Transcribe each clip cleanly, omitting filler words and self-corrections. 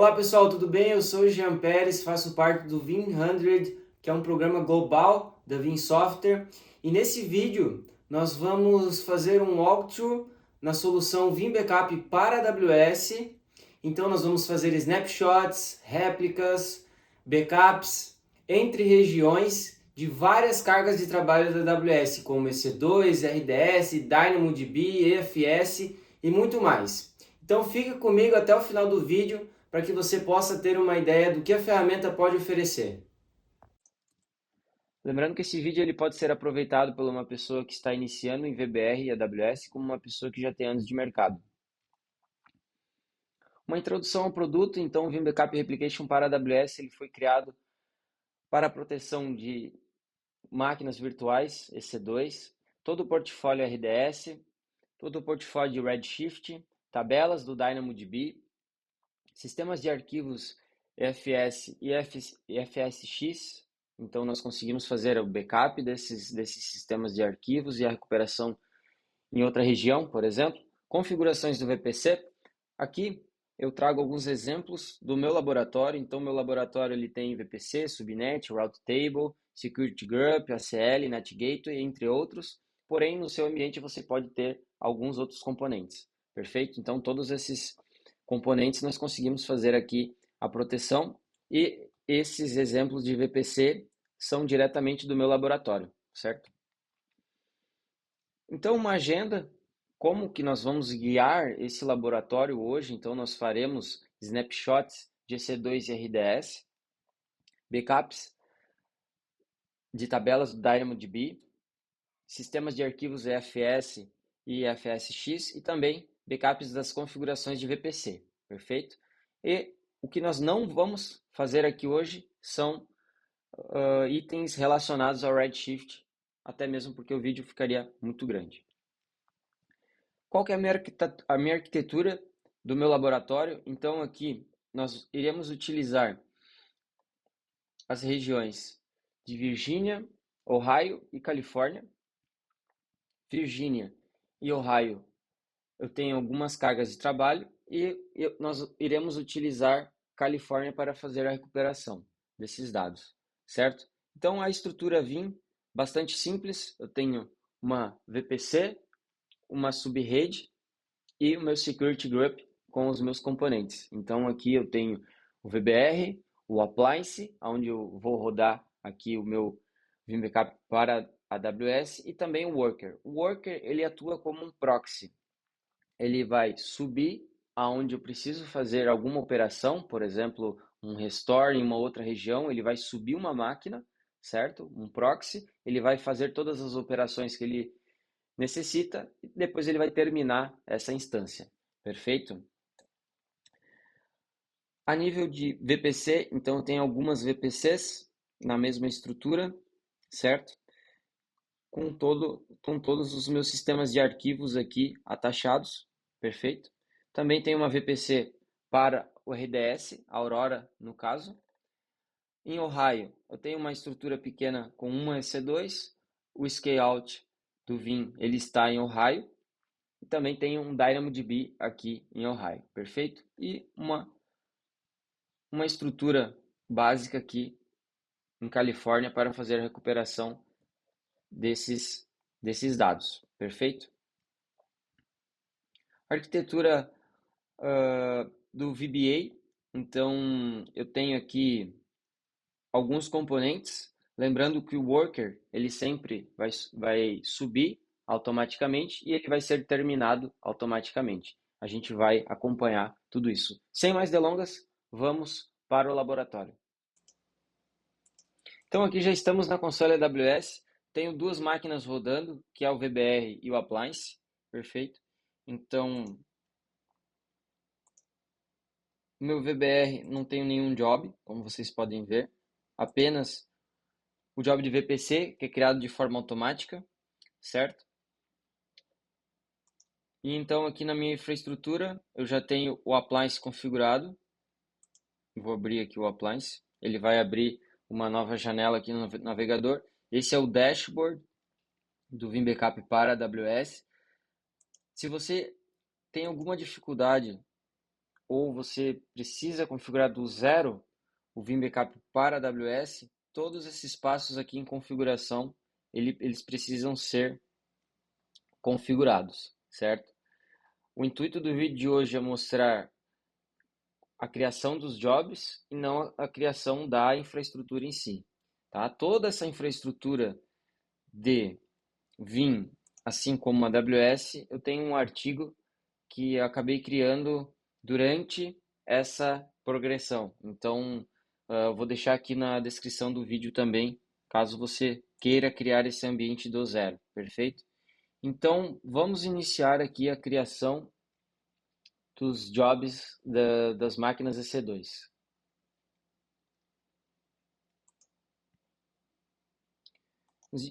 Olá pessoal, tudo bem? Eu sou o Jean Pérez, faço parte do Vim100, que é um programa global da Vim Software. E nesse vídeo nós vamos fazer um walkthrough na solução Vim Backup para AWS. Então nós vamos fazer snapshots, réplicas, backups entre regiões de várias cargas de trabalho da AWS, como EC2, RDS, DynamoDB, EFS e muito mais. Então fica comigo até o final do vídeo para que você possa ter uma ideia do que a ferramenta pode oferecer. Lembrando que esse vídeo ele pode ser aproveitado por uma pessoa que está iniciando em VBR e AWS, como uma pessoa que já tem anos de mercado. Uma introdução ao produto, então o Vim Backup Replication para AWS ele foi criado para a proteção de máquinas virtuais, EC2, todo o portfólio RDS, todo o portfólio de Redshift, tabelas do DynamoDB, sistemas de arquivos EFS e EFSX. Então, nós conseguimos fazer o backup desses sistemas de arquivos e a recuperação em outra região, por exemplo. Configurações do VPC. Aqui eu trago alguns exemplos do meu laboratório. Então, meu laboratório ele tem VPC, Subnet, Route Table, Security Group, ACL, Net Gateway, entre outros. Porém, no seu ambiente você pode ter alguns outros componentes. Perfeito? Então, todos esses componentes nós conseguimos fazer aqui a proteção e esses exemplos de VPC são diretamente do meu laboratório, certo? Então, uma agenda, como que nós vamos guiar esse laboratório hoje? Então, nós faremos snapshots de EC2 e RDS, backups de tabelas do DynamoDB, sistemas de arquivos EFS e EFSX e também backups das configurações de VPC, perfeito? E o que nós não vamos fazer aqui hoje são itens relacionados ao Redshift, até mesmo porque o vídeo ficaria muito grande. Qual que é a minha arquitetura do meu laboratório? Então aqui nós iremos utilizar as regiões de Virgínia, Ohio e Califórnia. Virgínia e Ohio eu tenho algumas cargas de trabalho e nós iremos utilizar Califórnia para fazer a recuperação desses dados, certo? Então a estrutura Vim, bastante simples, eu tenho uma VPC, uma subrede e o meu Security Group com os meus componentes. Então aqui eu tenho o VBR, o Appliance, onde eu vou rodar aqui o meu Vim Backup para a AWS e também o Worker. O Worker ele atua como um proxy. Ele vai subir aonde eu preciso fazer alguma operação, por exemplo, um restore em uma outra região, ele vai subir uma máquina, certo? Um proxy, ele vai fazer todas as operações que ele necessita e depois ele vai terminar essa instância, perfeito? A nível de VPC, então eu tenho algumas VPCs na mesma estrutura, certo? Com todos os meus sistemas de arquivos aqui atachados, perfeito? Também tem uma VPC para o RDS, Aurora no caso. Em Ohio, eu tenho uma estrutura pequena com uma EC2, o scale-out do Vim ele está em Ohio, e também tem um DynamoDB aqui em Ohio, perfeito? E uma estrutura básica aqui em Califórnia para fazer a recuperação desses dados, perfeito? Arquitetura do VBA, então eu tenho aqui alguns componentes, lembrando que o worker ele sempre vai subir automaticamente e ele vai ser terminado automaticamente. A gente vai acompanhar tudo isso. Sem mais delongas, vamos para o laboratório. Então aqui já estamos na console AWS, tenho duas máquinas rodando, que é o VBR e o Appliance, perfeito? Então, no meu VBR não tenho nenhum job, como vocês podem ver, apenas o job de VPC, que é criado de forma automática, certo? E então aqui na minha infraestrutura eu já tenho o Appliance configurado. Vou abrir aqui o Appliance. Ele vai abrir uma nova janela aqui no navegador. Esse é o dashboard do Vim Backup para a AWS. Se você tem alguma dificuldade ou você precisa configurar do zero o Vim Backup para a AWS, todos esses passos aqui em configuração, eles precisam ser configurados, certo? O intuito do vídeo de hoje é mostrar a criação dos jobs e não a criação da infraestrutura em si, tá? Toda essa infraestrutura de Vim, assim como a AWS, eu tenho um artigo que eu acabei criando durante essa progressão. Então, eu vou deixar aqui na descrição do vídeo também, caso você queira criar esse ambiente do zero, perfeito? Então, vamos iniciar aqui a criação dos jobs das máquinas EC2.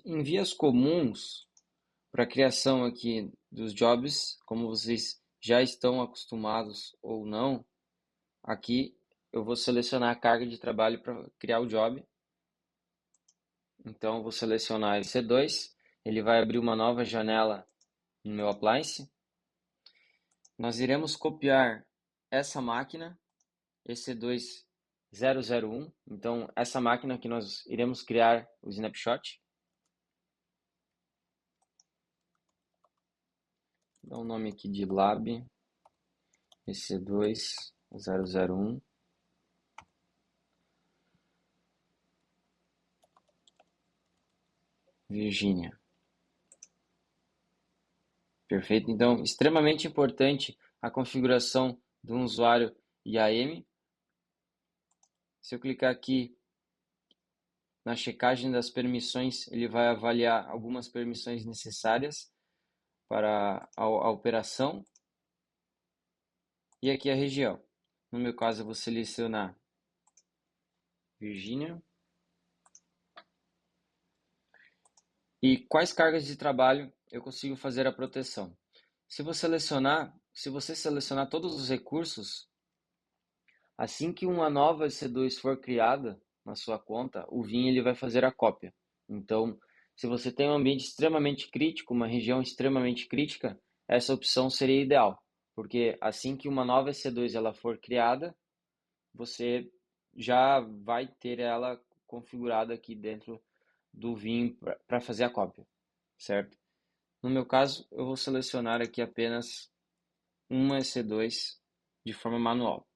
Em vias comuns, para a criação aqui dos jobs, como vocês já estão acostumados ou não, aqui eu vou selecionar a carga de trabalho para criar o job. Então, eu vou selecionar EC2, ele vai abrir uma nova janela no meu appliance. Nós iremos copiar essa máquina, EC2001. Então, essa máquina que nós iremos criar o snapshot. Dá um nome aqui de lab EC2001. Virgínia. Perfeito? Então, extremamente importante a configuração do usuário IAM. Se eu clicar aqui na checagem das permissões, ele vai avaliar algumas permissões necessárias para a operação. E aqui a região. No meu caso, eu vou selecionar Virgínia. E quais cargas de trabalho eu consigo fazer a proteção? Se você selecionar todos os recursos, assim que uma nova EC2 for criada na sua conta, o Vim ele vai fazer a cópia. Então, se você tem um ambiente extremamente crítico, uma região extremamente crítica, essa opção seria ideal, porque assim que uma nova EC2 ela for criada, você já vai ter ela configurada aqui dentro do Vim para fazer a cópia, certo? No meu caso, eu vou selecionar aqui apenas uma EC2 de forma manual.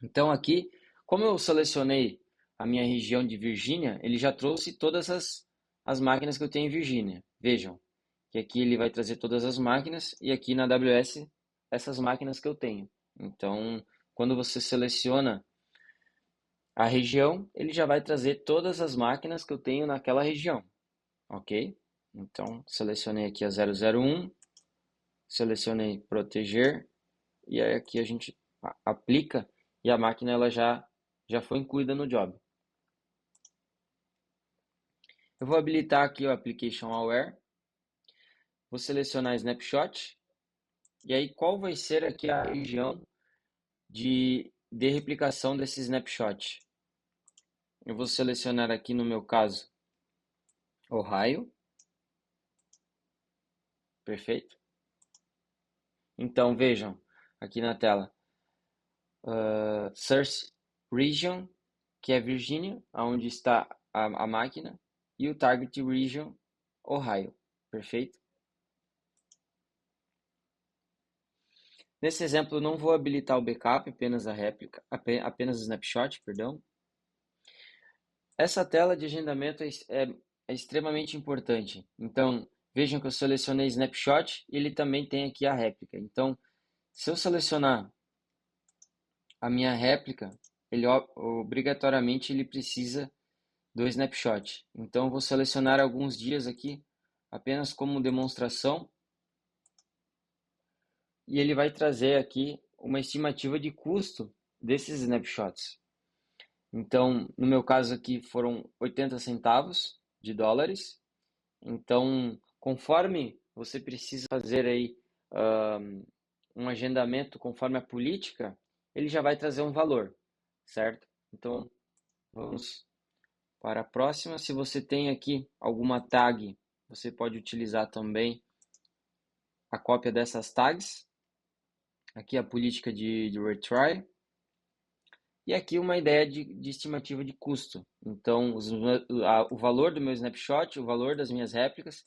Então aqui, como eu selecionei a minha região de Virgínia, ele já trouxe todas as máquinas que eu tenho em Virgínia. Vejam que aqui ele vai trazer todas as máquinas e aqui na AWS essas máquinas que eu tenho. Então, quando você seleciona a região, ele já vai trazer todas as máquinas que eu tenho naquela região, ok? Então, selecionei aqui a 001, selecionei proteger, e aí aqui a gente aplica e a máquina ela já foi incluída no job. Eu vou habilitar aqui o Application Aware, vou selecionar Snapshot, e aí qual vai ser aqui a região de replicação desse snapshot? Eu vou selecionar aqui no meu caso Ohio, perfeito? Então vejam aqui na tela, Source Region, que é Virgínia, onde está a máquina, e o Target Region, Ohio, perfeito? Nesse exemplo, eu não vou habilitar o backup, apenas a réplica, apenas o snapshot, perdão. Essa tela de agendamento é extremamente importante. Então, vejam que eu selecionei snapshot e ele também tem aqui a réplica. Então, se eu selecionar a minha réplica, ele obrigatoriamente ele precisa do snapshot. Então, eu vou selecionar alguns dias aqui, apenas como demonstração. E ele vai trazer aqui uma estimativa de custo desses snapshots. Então, no meu caso aqui foram 80 centavos de dólares. Então, conforme você precisa fazer aí um agendamento conforme a política, ele já vai trazer um valor, certo? Então, vamos para a próxima. Se você tem aqui alguma tag, você pode utilizar também a cópia dessas tags. Aqui a política de retry. E aqui uma ideia de estimativa de custo. Então, o valor do meu snapshot, o valor das minhas réplicas,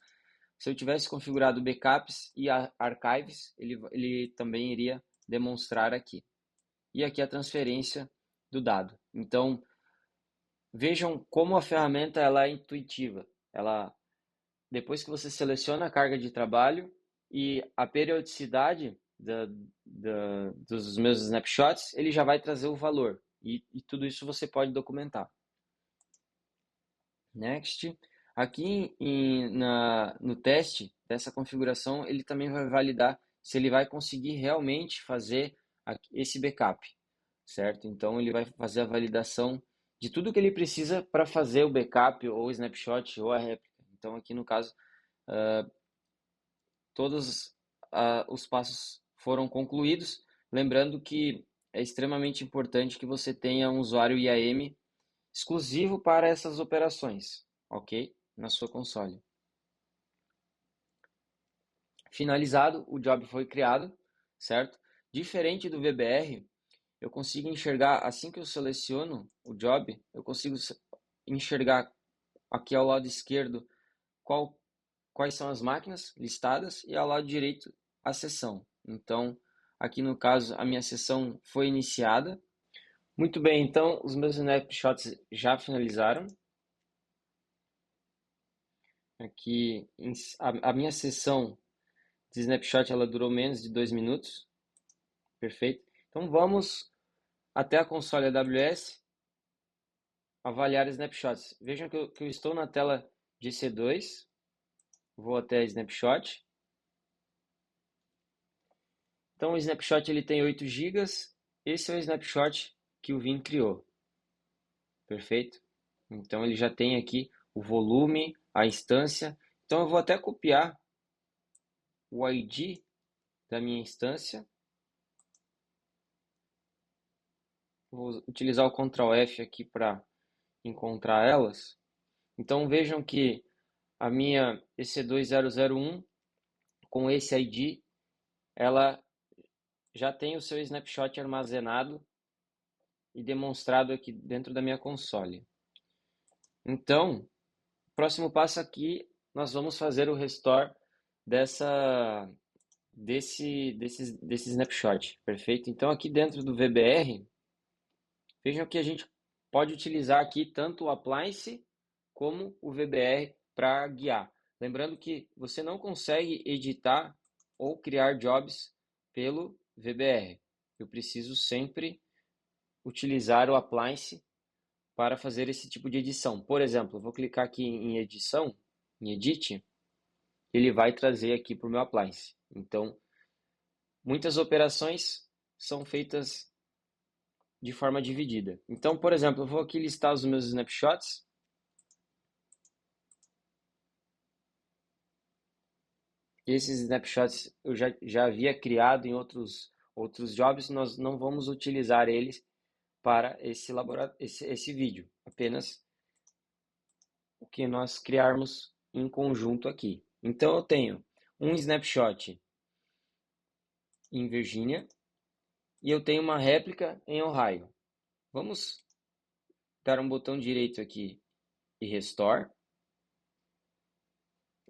se eu tivesse configurado backups e archives, ele também iria demonstrar aqui. E aqui a transferência do dado. Então, vejam como a ferramenta ela é intuitiva. Depois que você seleciona a carga de trabalho e a periodicidade dos meus snapshots, ele já vai trazer o valor. E tudo isso você pode documentar. Next. Aqui no teste dessa configuração, ele também vai validar se ele vai conseguir realmente fazer esse backup, certo? Então, ele vai fazer a validação de tudo que ele precisa para fazer o backup, ou o snapshot, ou a réplica. Então, aqui no caso, todos os passos foram concluídos. Lembrando que é extremamente importante que você tenha um usuário IAM exclusivo para essas operações, ok? Na sua console. Finalizado, o job foi criado, certo? Diferente do VBR, eu consigo enxergar, assim que eu seleciono o job, eu consigo enxergar aqui ao lado esquerdo quais são as máquinas listadas e ao lado direito a sessão. Então, aqui no caso, a minha sessão foi iniciada. Muito bem, então os meus snapshots já finalizaram. Aqui, a minha sessão de snapshot ela durou menos de 2 minutos. Perfeito. Então vamos até a console AWS avaliar snapshots. Vejam que eu estou na tela de C2. Vou até snapshot. Então o snapshot ele tem 8 GB. Esse é o snapshot que o Vim criou. Perfeito? Então ele já tem aqui o volume, a instância. Então eu vou até copiar o ID da minha instância. Vou utilizar o Ctrl F aqui para encontrar elas. Então vejam que a minha EC2001 com esse ID, ela já tem o seu snapshot armazenado e demonstrado aqui dentro da minha console. Então, o próximo passo aqui, nós vamos fazer o restore desse snapshot, perfeito? Então aqui dentro do VBR, vejam que a gente pode utilizar aqui tanto o appliance como o VBR para guiar. Lembrando que você não consegue editar ou criar jobs pelo VBR. Eu preciso sempre utilizar o appliance para fazer esse tipo de edição. Por exemplo, eu vou clicar aqui em edição, em edit, ele vai trazer aqui para o meu appliance. Então, muitas operações são feitas de forma dividida. Então, por exemplo, eu vou aqui listar os meus snapshots. Esses snapshots eu já havia criado em outros jobs, nós não vamos utilizar eles para esse vídeo, apenas o que nós criarmos em conjunto aqui. Então eu tenho um snapshot em Virgínia e eu tenho uma réplica em Ohio. Vamos dar um botão direito aqui e restore.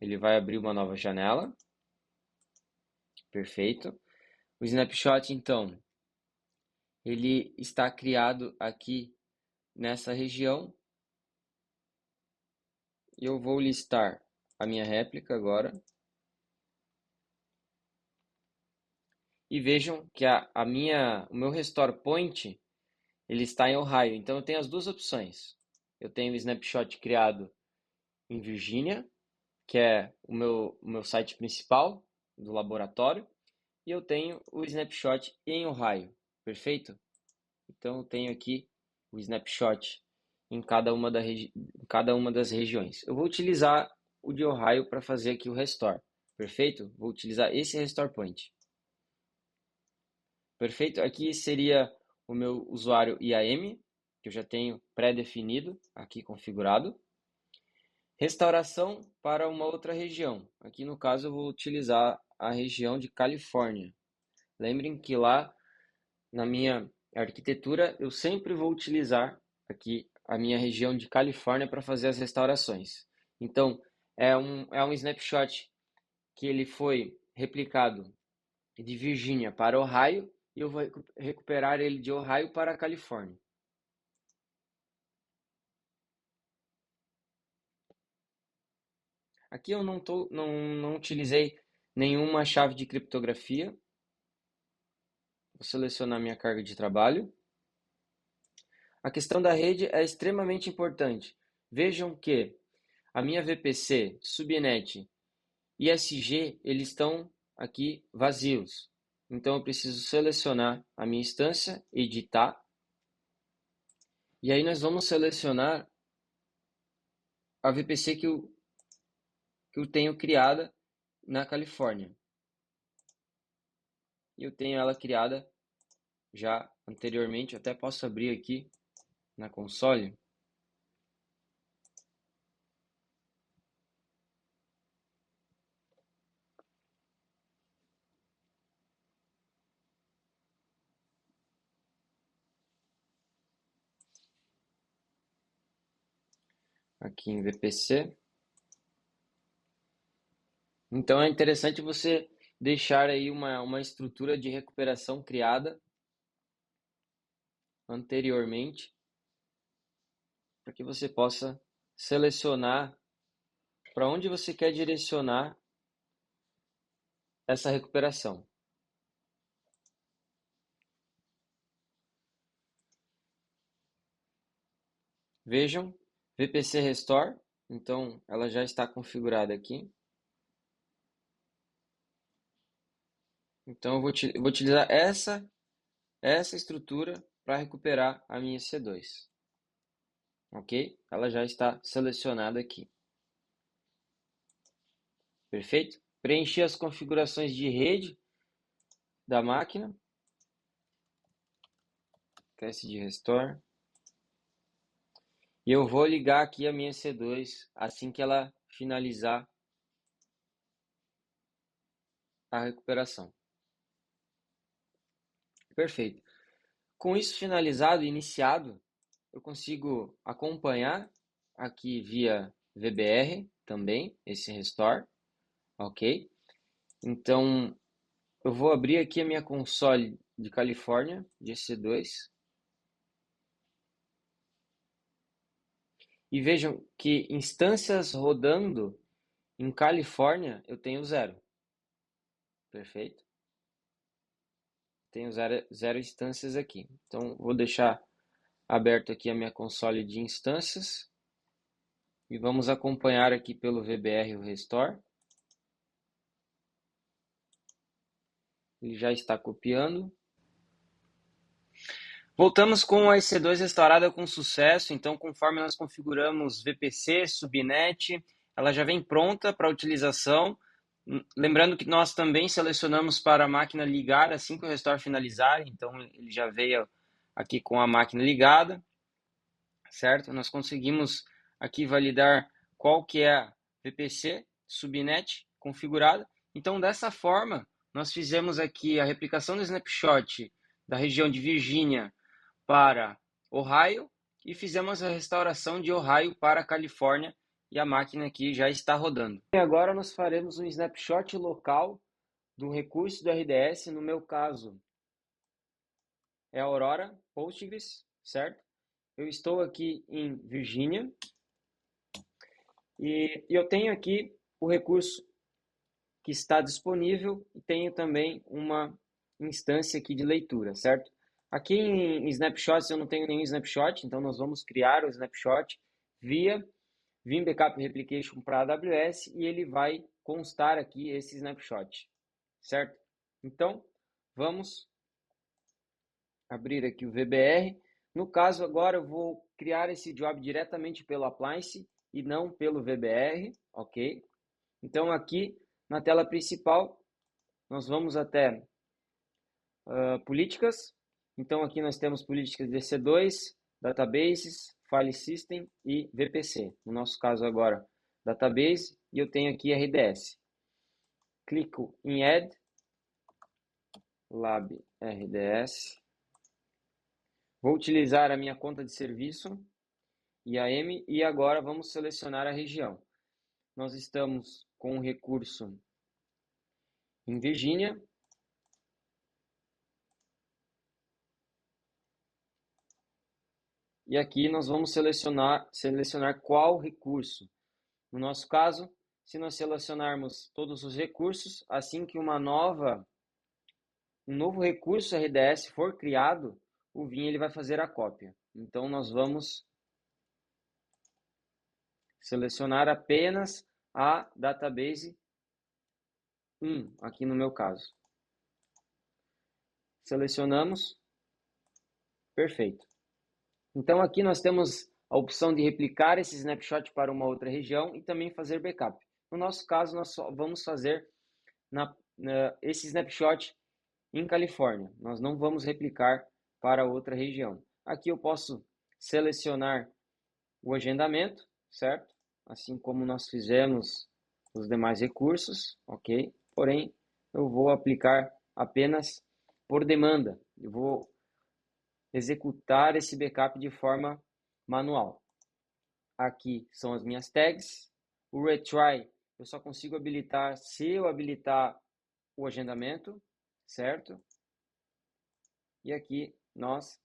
Ele vai abrir uma nova janela. Perfeito. O snapshot, então, ele está criado aqui nessa região. Eu vou listar a minha réplica agora. E vejam que o meu restore point ele está em Ohio. Então eu tenho as duas opções. Eu tenho o snapshot criado em Virgínia, que é o meu site principal do laboratório, e eu tenho o snapshot em Ohio. Perfeito? Então eu tenho aqui o snapshot em cada uma das regiões. Eu vou utilizar o de Ohio para fazer aqui o restore. Perfeito? Vou utilizar esse restore point. Perfeito? Aqui seria o meu usuário IAM, que eu já tenho pré-definido aqui configurado. Restauração para uma outra região. Aqui no caso eu vou utilizar a região de Califórnia. Lembrem que lá na minha arquitetura eu sempre vou utilizar aqui a minha região de Califórnia para fazer as restaurações. Então, é um snapshot que ele foi replicado de Virgínia para Ohio e eu vou recuperar ele de Ohio para a Califórnia. Aqui eu não utilizei nenhuma chave de criptografia. Vou selecionar minha carga de trabalho. A questão da rede é extremamente importante. Vejam que a minha VPC, subnet e SG, eles estão aqui vazios. Então eu preciso selecionar a minha instância, editar. E aí nós vamos selecionar a VPC que eu tenho criada na Califórnia. Eu tenho ela criada já anteriormente, eu até posso abrir aqui na console. Aqui em VPC. Então é interessante você deixar aí uma estrutura de recuperação criada anteriormente, para que você possa selecionar para onde você quer direcionar essa recuperação. Vejam, VPC Restore, então ela já está configurada aqui. Então eu vou utilizar essa estrutura para recuperar a minha C2. Ok? Ela já está selecionada aqui. Perfeito? Preenchi as configurações de rede da máquina. Teste de restore. E eu vou ligar aqui a minha C2 assim que ela finalizar a recuperação. Perfeito. Com isso finalizado e iniciado, eu consigo acompanhar aqui via VBR também esse restore, ok? Então, eu vou abrir aqui a minha console de Califórnia, de EC2. E vejam que instâncias rodando em Califórnia eu tenho 0. Perfeito? Tenho zero instâncias aqui. Então, vou deixar aberto aqui a minha console de instâncias. E vamos acompanhar aqui pelo VBR o restore. Ele já está copiando. Voltamos com a EC2 restaurada com sucesso. Então, conforme nós configuramos VPC, subnet, ela já vem pronta para utilização. Lembrando que nós também selecionamos para a máquina ligar assim que o restore finalizar. Então, ele já veio aqui com a máquina ligada, certo? Nós conseguimos aqui validar qual que é a VPC, subnet configurada. Então, dessa forma, nós fizemos aqui a replicação do snapshot da região de Virgínia para Ohio e fizemos a restauração de Ohio para a Califórnia e a máquina aqui já está rodando. E agora nós faremos um snapshot local do recurso do RDS, no meu caso é Aurora Postgres, certo? Eu estou aqui em Virgínia e eu tenho aqui o recurso que está disponível e tenho também uma instância aqui de leitura, certo? Aqui em snapshots eu não tenho nenhum snapshot, então nós vamos criar o snapshot via Vim Backup Replication para AWS e ele vai constar aqui esse snapshot, certo? Então, vamos abrir aqui o VBR. No caso, agora eu vou criar esse job diretamente pelo Appliance e não pelo VBR, ok? Então, aqui na tela principal, nós vamos até políticas. Então, aqui nós temos políticas de EC2, databases, file system e VPC. No nosso caso agora, database, e eu tenho aqui RDS. Clico em Add. lab RDS. Vou utilizar a minha conta de serviço, IAM, e agora vamos selecionar a região. Nós estamos com um recurso em Virgínia. E aqui nós vamos selecionar qual recurso. No nosso caso, se nós selecionarmos todos os recursos, assim que um novo recurso RDS for criado, o Vim ele vai fazer a cópia. Então, nós vamos selecionar apenas a database 1, aqui no meu caso. Selecionamos, perfeito. Então, aqui nós temos a opção de replicar esse snapshot para uma outra região e também fazer backup. No nosso caso, nós só vamos fazer esse snapshot em Califórnia. Nós não vamos replicar para outra região. Aqui eu posso selecionar o agendamento, certo? Assim como nós fizemos os demais recursos, ok? Porém, eu vou aplicar apenas por demanda. Eu vou executar esse backup de forma manual. Aqui são as minhas tags. O retry eu só consigo habilitar se eu habilitar o agendamento, certo? E aqui nós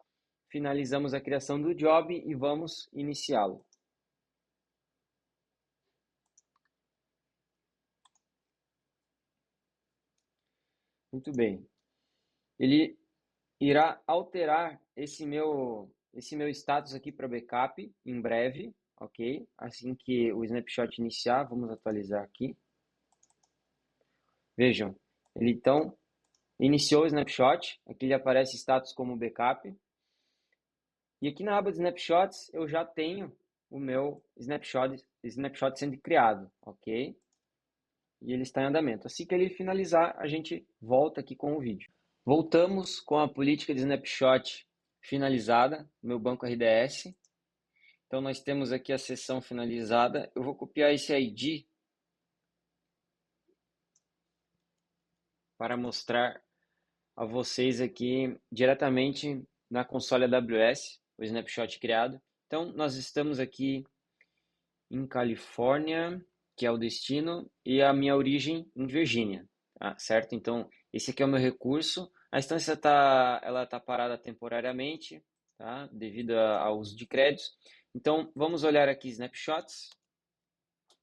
finalizamos a criação do job e vamos iniciá-lo. Muito bem. Ele irá alterar esse meu status aqui para backup em breve, ok? Assim que o snapshot iniciar, vamos atualizar aqui. Vejam, ele então iniciou o snapshot, aqui ele aparece status como backup. E aqui na aba de snapshots eu já tenho o meu snapshot sendo criado, ok? E ele está em andamento. Assim que ele finalizar, a gente volta aqui com o vídeo. Voltamos com a política de snapshot finalizada, meu banco RDS. Então, nós temos aqui a seção finalizada. Eu vou copiar esse ID para mostrar a vocês aqui diretamente na console AWS, o snapshot criado. Então, nós estamos aqui em Califórnia, que é o destino, e a minha origem em Virgínia, tá? Certo? Então, esse aqui é o meu recurso. A instância ela tá parada temporariamente, tá? Devido ao uso de créditos. Então, vamos olhar aqui snapshots.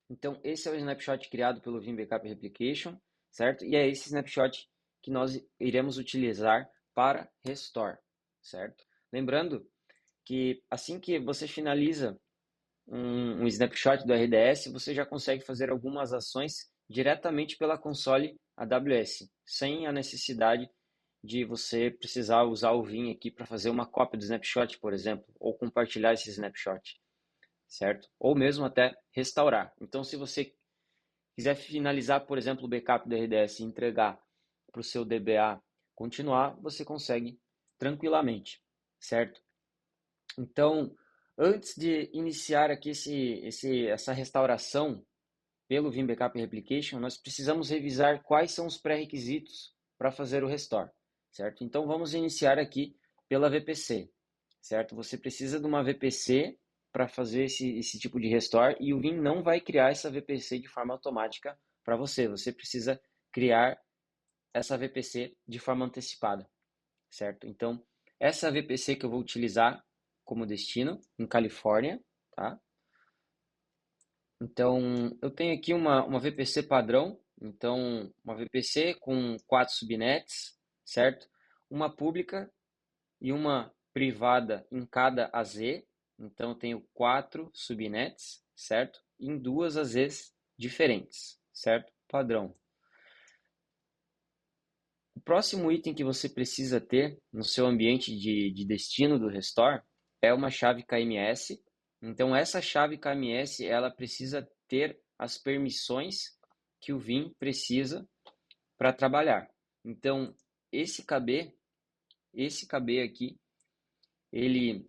Então, esse é o snapshot criado pelo Vim Backup Replication, certo? E é esse snapshot que nós iremos utilizar para restore, certo? Lembrando que assim que você finaliza um snapshot do RDS, você já consegue fazer algumas ações diretamente pela console AWS, sem a necessidade de você precisar usar o Vim aqui para fazer uma cópia do snapshot, por exemplo, ou compartilhar esse snapshot, certo? Ou mesmo até restaurar. Então, se você quiser finalizar, por exemplo, o backup do RDS e entregar para o seu DBA continuar, você consegue tranquilamente, certo? Então, antes de iniciar aqui essa restauração pelo Vim Backup Replication, nós precisamos revisar quais são os pré-requisitos para fazer o restore, certo? Então, vamos iniciar aqui pela VPC, certo? Você precisa de uma VPC para fazer esse tipo de restore e o Vim não vai criar essa VPC de forma automática para você. Você precisa criar essa VPC de forma antecipada, certo? Então, essa VPC que eu vou utilizar como destino em Califórnia, tá? Então, eu tenho aqui uma VPC padrão, então uma VPC com 4 subnets, certo? Uma pública e uma privada em cada AZ, então eu tenho 4 subnets, certo? Em 2 AZs diferentes, certo? Padrão. O próximo item que você precisa ter no seu ambiente de destino do Restore é uma chave KMS. Então, essa chave KMS ela precisa ter as permissões que o Vim precisa para trabalhar. Então, esse KB aqui, ele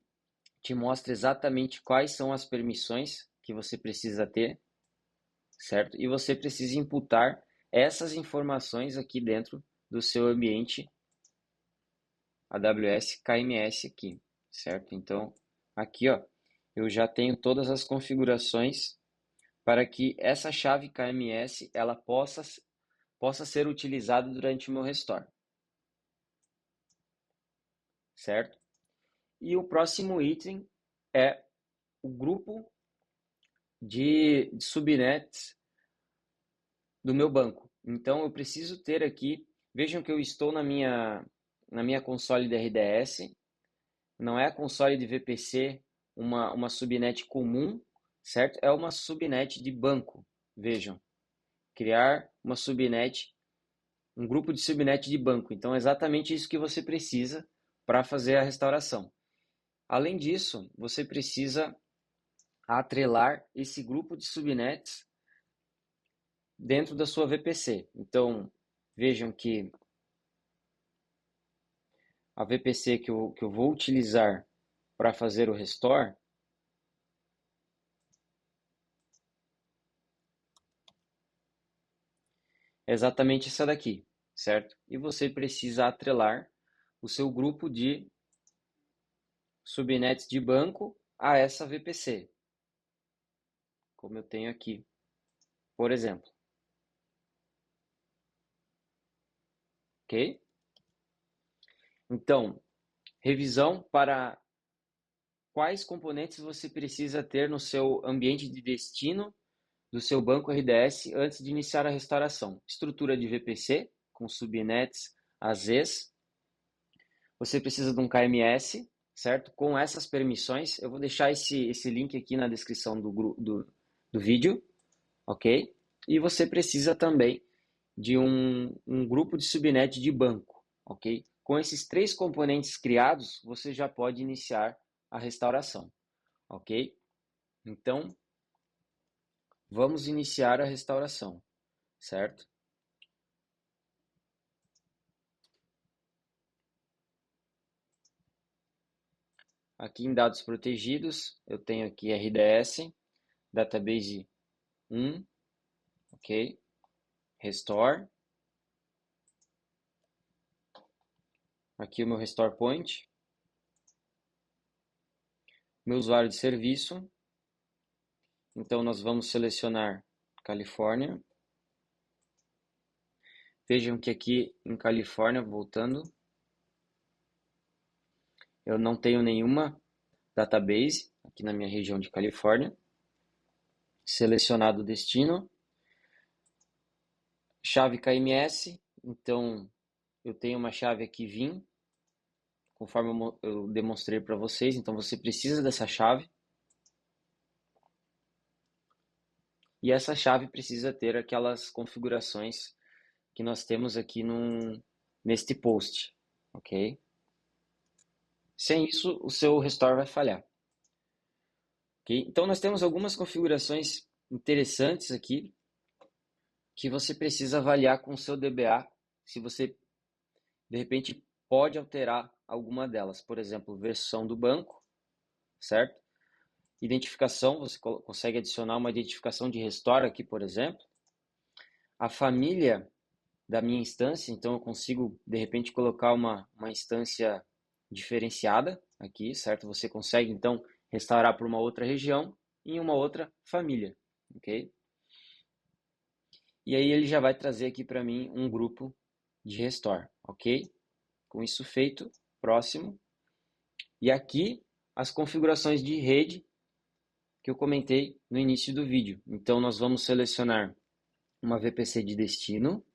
te mostra exatamente quais são as permissões que você precisa ter, certo? E você precisa imputar essas informações aqui dentro do seu ambiente AWS KMS aqui, certo? Então, aqui, ó, eu já tenho todas as configurações para que essa chave KMS ela possa ser utilizada durante o meu restore, certo? E o próximo item é o grupo de subnets do meu banco. Então, eu preciso ter aqui, vejam que eu estou na minha console de RDS, não é a console de VPC, uma subnet comum, certo? É uma subnet de banco, vejam. Criar uma subnet, um grupo de subnet de banco. Então, é exatamente isso que você precisa para fazer a restauração. Além disso, você precisa atrelar esse grupo de subnets dentro da sua VPC. Então, vejam que a VPC que eu vou utilizar para fazer o restore é exatamente essa daqui, certo? E você precisa atrelar o seu grupo de subnets de banco a essa VPC, como eu tenho aqui, por exemplo. Ok? Então, revisão para quais componentes você precisa ter no seu ambiente de destino do seu banco RDS antes de iniciar a restauração. Estrutura de VPC, com subnets AZs. Você precisa de um KMS, certo? Com essas permissões. Eu vou deixar esse link aqui na descrição do vídeo, ok? E você precisa também de um grupo de subnet de banco, ok? Com esses 3 componentes criados, você já pode iniciar a restauração, ok? Então, vamos iniciar a restauração, certo? Aqui em dados protegidos, eu tenho aqui RDS, database 1, ok? Restore. Aqui o meu restore point. Meu usuário de serviço. Então, nós vamos selecionar Califórnia. Vejam que aqui em Califórnia, voltando, eu não tenho nenhuma database aqui na minha região de Califórnia. Selecionado o destino. Chave KMS. Então, eu tenho uma chave aqui VIM, conforme eu demonstrei para vocês. Então, você precisa dessa chave. E essa chave precisa ter aquelas configurações que nós temos aqui neste post, ok? Sem isso, o seu restore vai falhar. Okay? Então, nós temos algumas configurações interessantes aqui que você precisa avaliar com o seu DBA, se você, de repente, pode alterar alguma delas. Por exemplo, versão do banco, certo? Identificação, você consegue adicionar uma identificação de restore aqui, por exemplo. A família da minha instância, então eu consigo, de repente, colocar uma instância diferenciada aqui, certo? Você consegue, então, restaurar para uma outra região em uma outra família, ok? E aí ele já vai trazer aqui para mim um grupo de restore, ok? Com isso feito, próximo. E aqui as configurações de rede que eu comentei no início do vídeo. Então nós vamos selecionar uma VPC de destino,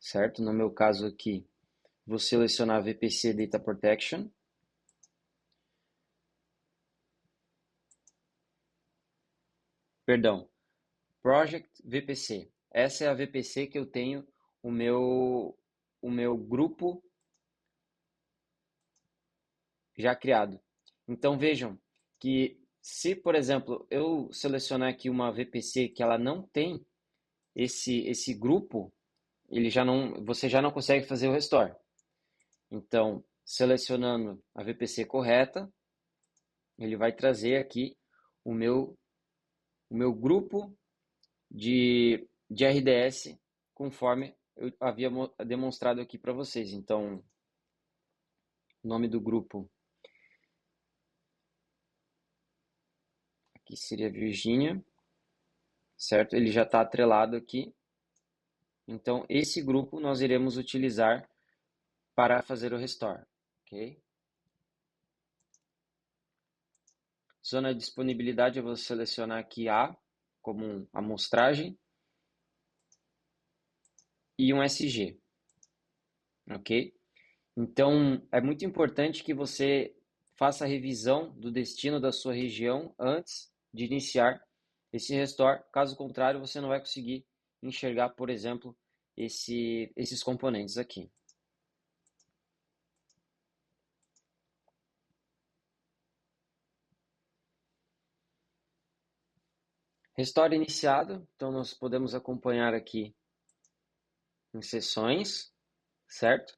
certo? No meu caso aqui, vou selecionar VPC Data Protection. Perdão, Project VPC. Essa é a VPC que eu tenho o meu grupo já criado. Então vejam que se, por exemplo, eu selecionar aqui uma VPC que ela não tem esse grupo, você já não consegue fazer o restore. Então, selecionando a VPC correta, ele vai trazer aqui o meu grupo de RDS conforme eu havia demonstrado aqui para vocês. Então, nome do grupo aqui seria Virginia, certo? Ele já está atrelado aqui. Então, esse grupo nós iremos utilizar para fazer o restore, ok? Zona de disponibilidade, eu vou selecionar aqui A, como amostragem, e um SG, ok? Então, é muito importante que você faça a revisão do destino da sua região antes de iniciar esse restore. Caso contrário, você não vai conseguir enxergar, por exemplo, esses componentes aqui. Restore iniciado, então nós podemos acompanhar aqui em sessões, certo?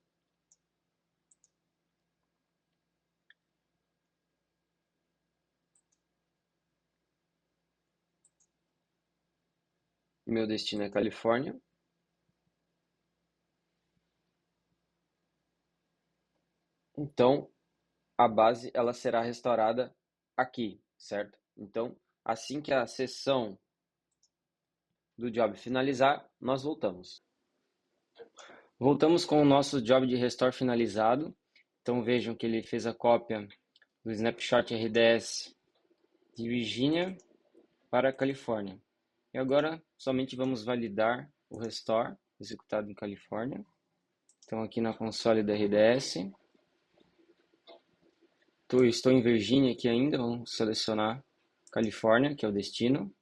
Meu destino é Califórnia. Então, a base ela será restaurada aqui, certo? Então, assim que a sessão do job finalizar, nós voltamos. Voltamos com o nosso job de restore finalizado. Então, vejam que ele fez a cópia do snapshot RDS de Virgínia para a Califórnia. E agora, somente vamos validar o restore executado em Califórnia. Então, aqui na console da RDS. Estou em Virgínia aqui ainda, vamos selecionar Califórnia, que é o destino.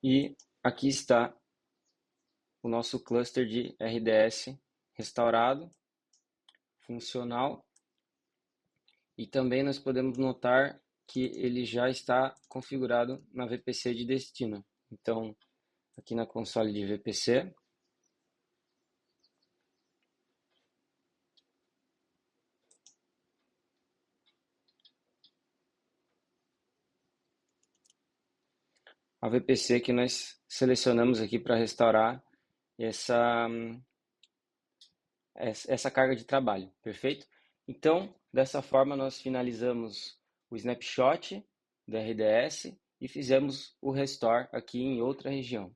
E aqui está o nosso cluster de RDS restaurado, funcional. E também nós podemos notar que ele já está configurado na VPC de destino. Então, aqui na console de VPC, a VPC que nós selecionamos aqui para restaurar essa carga de trabalho, perfeito? Então, dessa forma, nós finalizamos o snapshot da RDS e fizemos o restore aqui em outra região.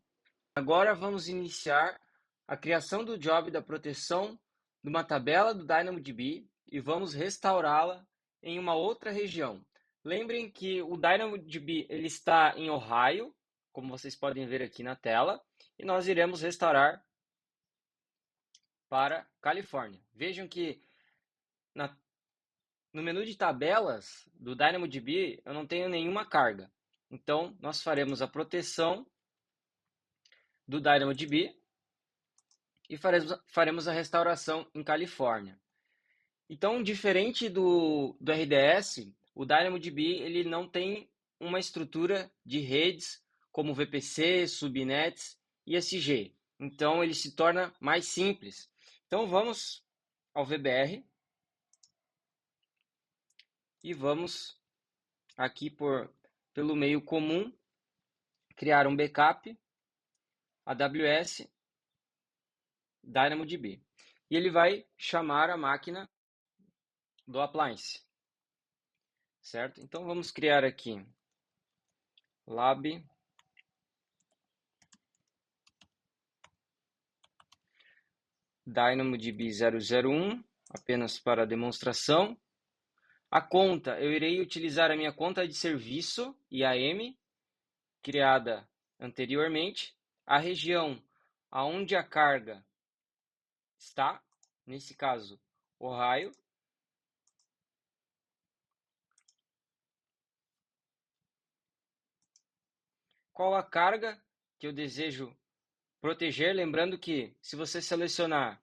Agora vamos iniciar a criação do job da proteção de uma tabela do DynamoDB e vamos restaurá-la em uma outra região. Lembrem que o DynamoDB ele está em Ohio, como vocês podem ver aqui na tela, e nós iremos restaurar para Califórnia. Vejam que no menu de tabelas do DynamoDB eu não tenho nenhuma carga. Então, nós faremos a proteção do DynamoDB e faremos a restauração em Califórnia. Então, diferente do RDS, o DynamoDB ele não tem uma estrutura de redes como VPC, subnets e SG. Então, ele se torna mais simples. Então, vamos ao VBR e vamos aqui pelo meio comum criar um backup AWS DynamoDB. E ele vai chamar a máquina do appliance, certo? Então vamos criar aqui lab DynamoDB 001, apenas para demonstração. A conta, eu irei utilizar a minha conta de serviço IAM, criada anteriormente. A região aonde a carga está, nesse caso, Ohio. Qual a carga que eu desejo proteger? Lembrando que se você selecionar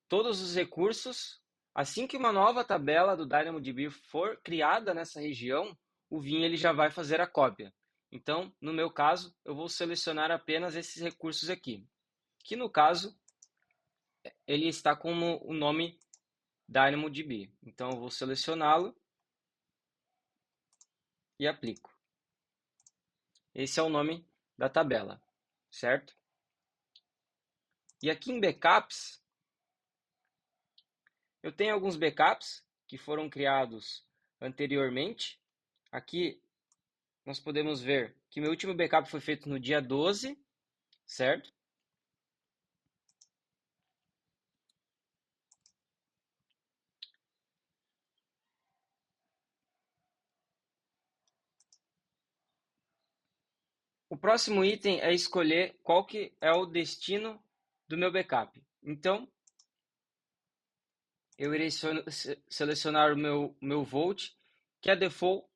todos os recursos, assim que uma nova tabela do DynamoDB for criada nessa região, o Vim ele já vai fazer a cópia. Então, no meu caso, eu vou selecionar apenas esses recursos aqui, que no caso, ele está como o nome DynamoDB. Então, eu vou selecioná-lo e aplico. Esse é o nome da tabela, certo? E aqui em backups, eu tenho alguns backups que foram criados anteriormente. Aqui nós podemos ver que meu último backup foi feito no dia 12, certo? O próximo item é escolher qual que é o destino do meu backup. Então, eu irei selecionar o meu Vault, que é default.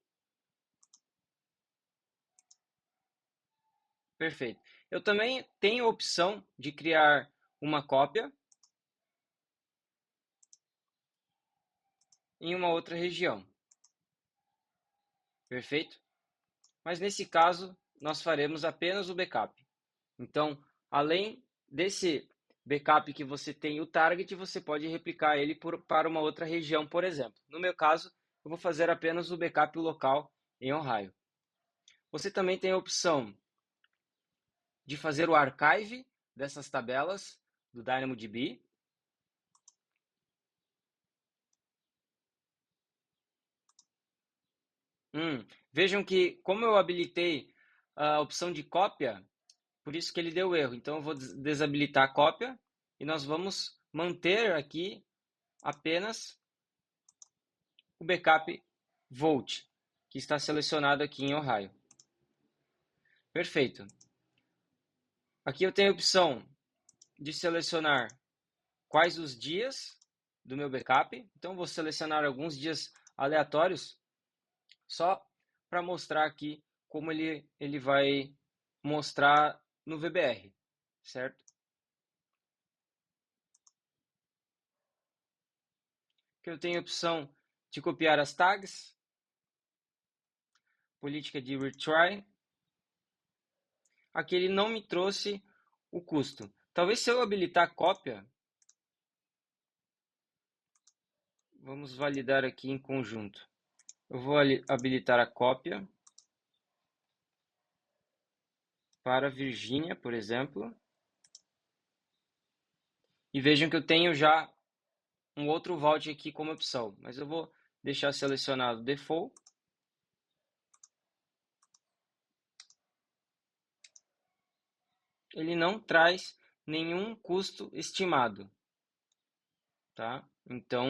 Perfeito. Eu também tenho a opção de criar uma cópia em uma outra região. Perfeito? Mas nesse caso, nós faremos apenas o backup. Então, além desse backup que você tem o target, você pode replicar ele para uma outra região, por exemplo. No meu caso, eu vou fazer apenas o backup local em Ohio. Você também tem a opção de fazer o archive dessas tabelas do DynamoDB. Vejam que, como eu habilitei a opção de cópia, por isso que ele deu erro. Então, eu vou desabilitar a cópia e nós vamos manter aqui apenas o backup Volt, que está selecionado aqui em Ohio. Perfeito. Aqui eu tenho a opção de selecionar quais os dias do meu backup. Então, vou selecionar alguns dias aleatórios, só para mostrar aqui como ele vai mostrar no VBR, certo? Aqui eu tenho a opção de copiar as tags, política de retry. Aqui ele não me trouxe o custo. Talvez se eu habilitar a cópia, vamos validar aqui em conjunto. Eu vou habilitar a cópia para Virgínia, por exemplo. E vejam que eu tenho já um outro vault aqui como opção, mas eu vou deixar selecionado Default. Ele não traz nenhum custo estimado, tá? Então,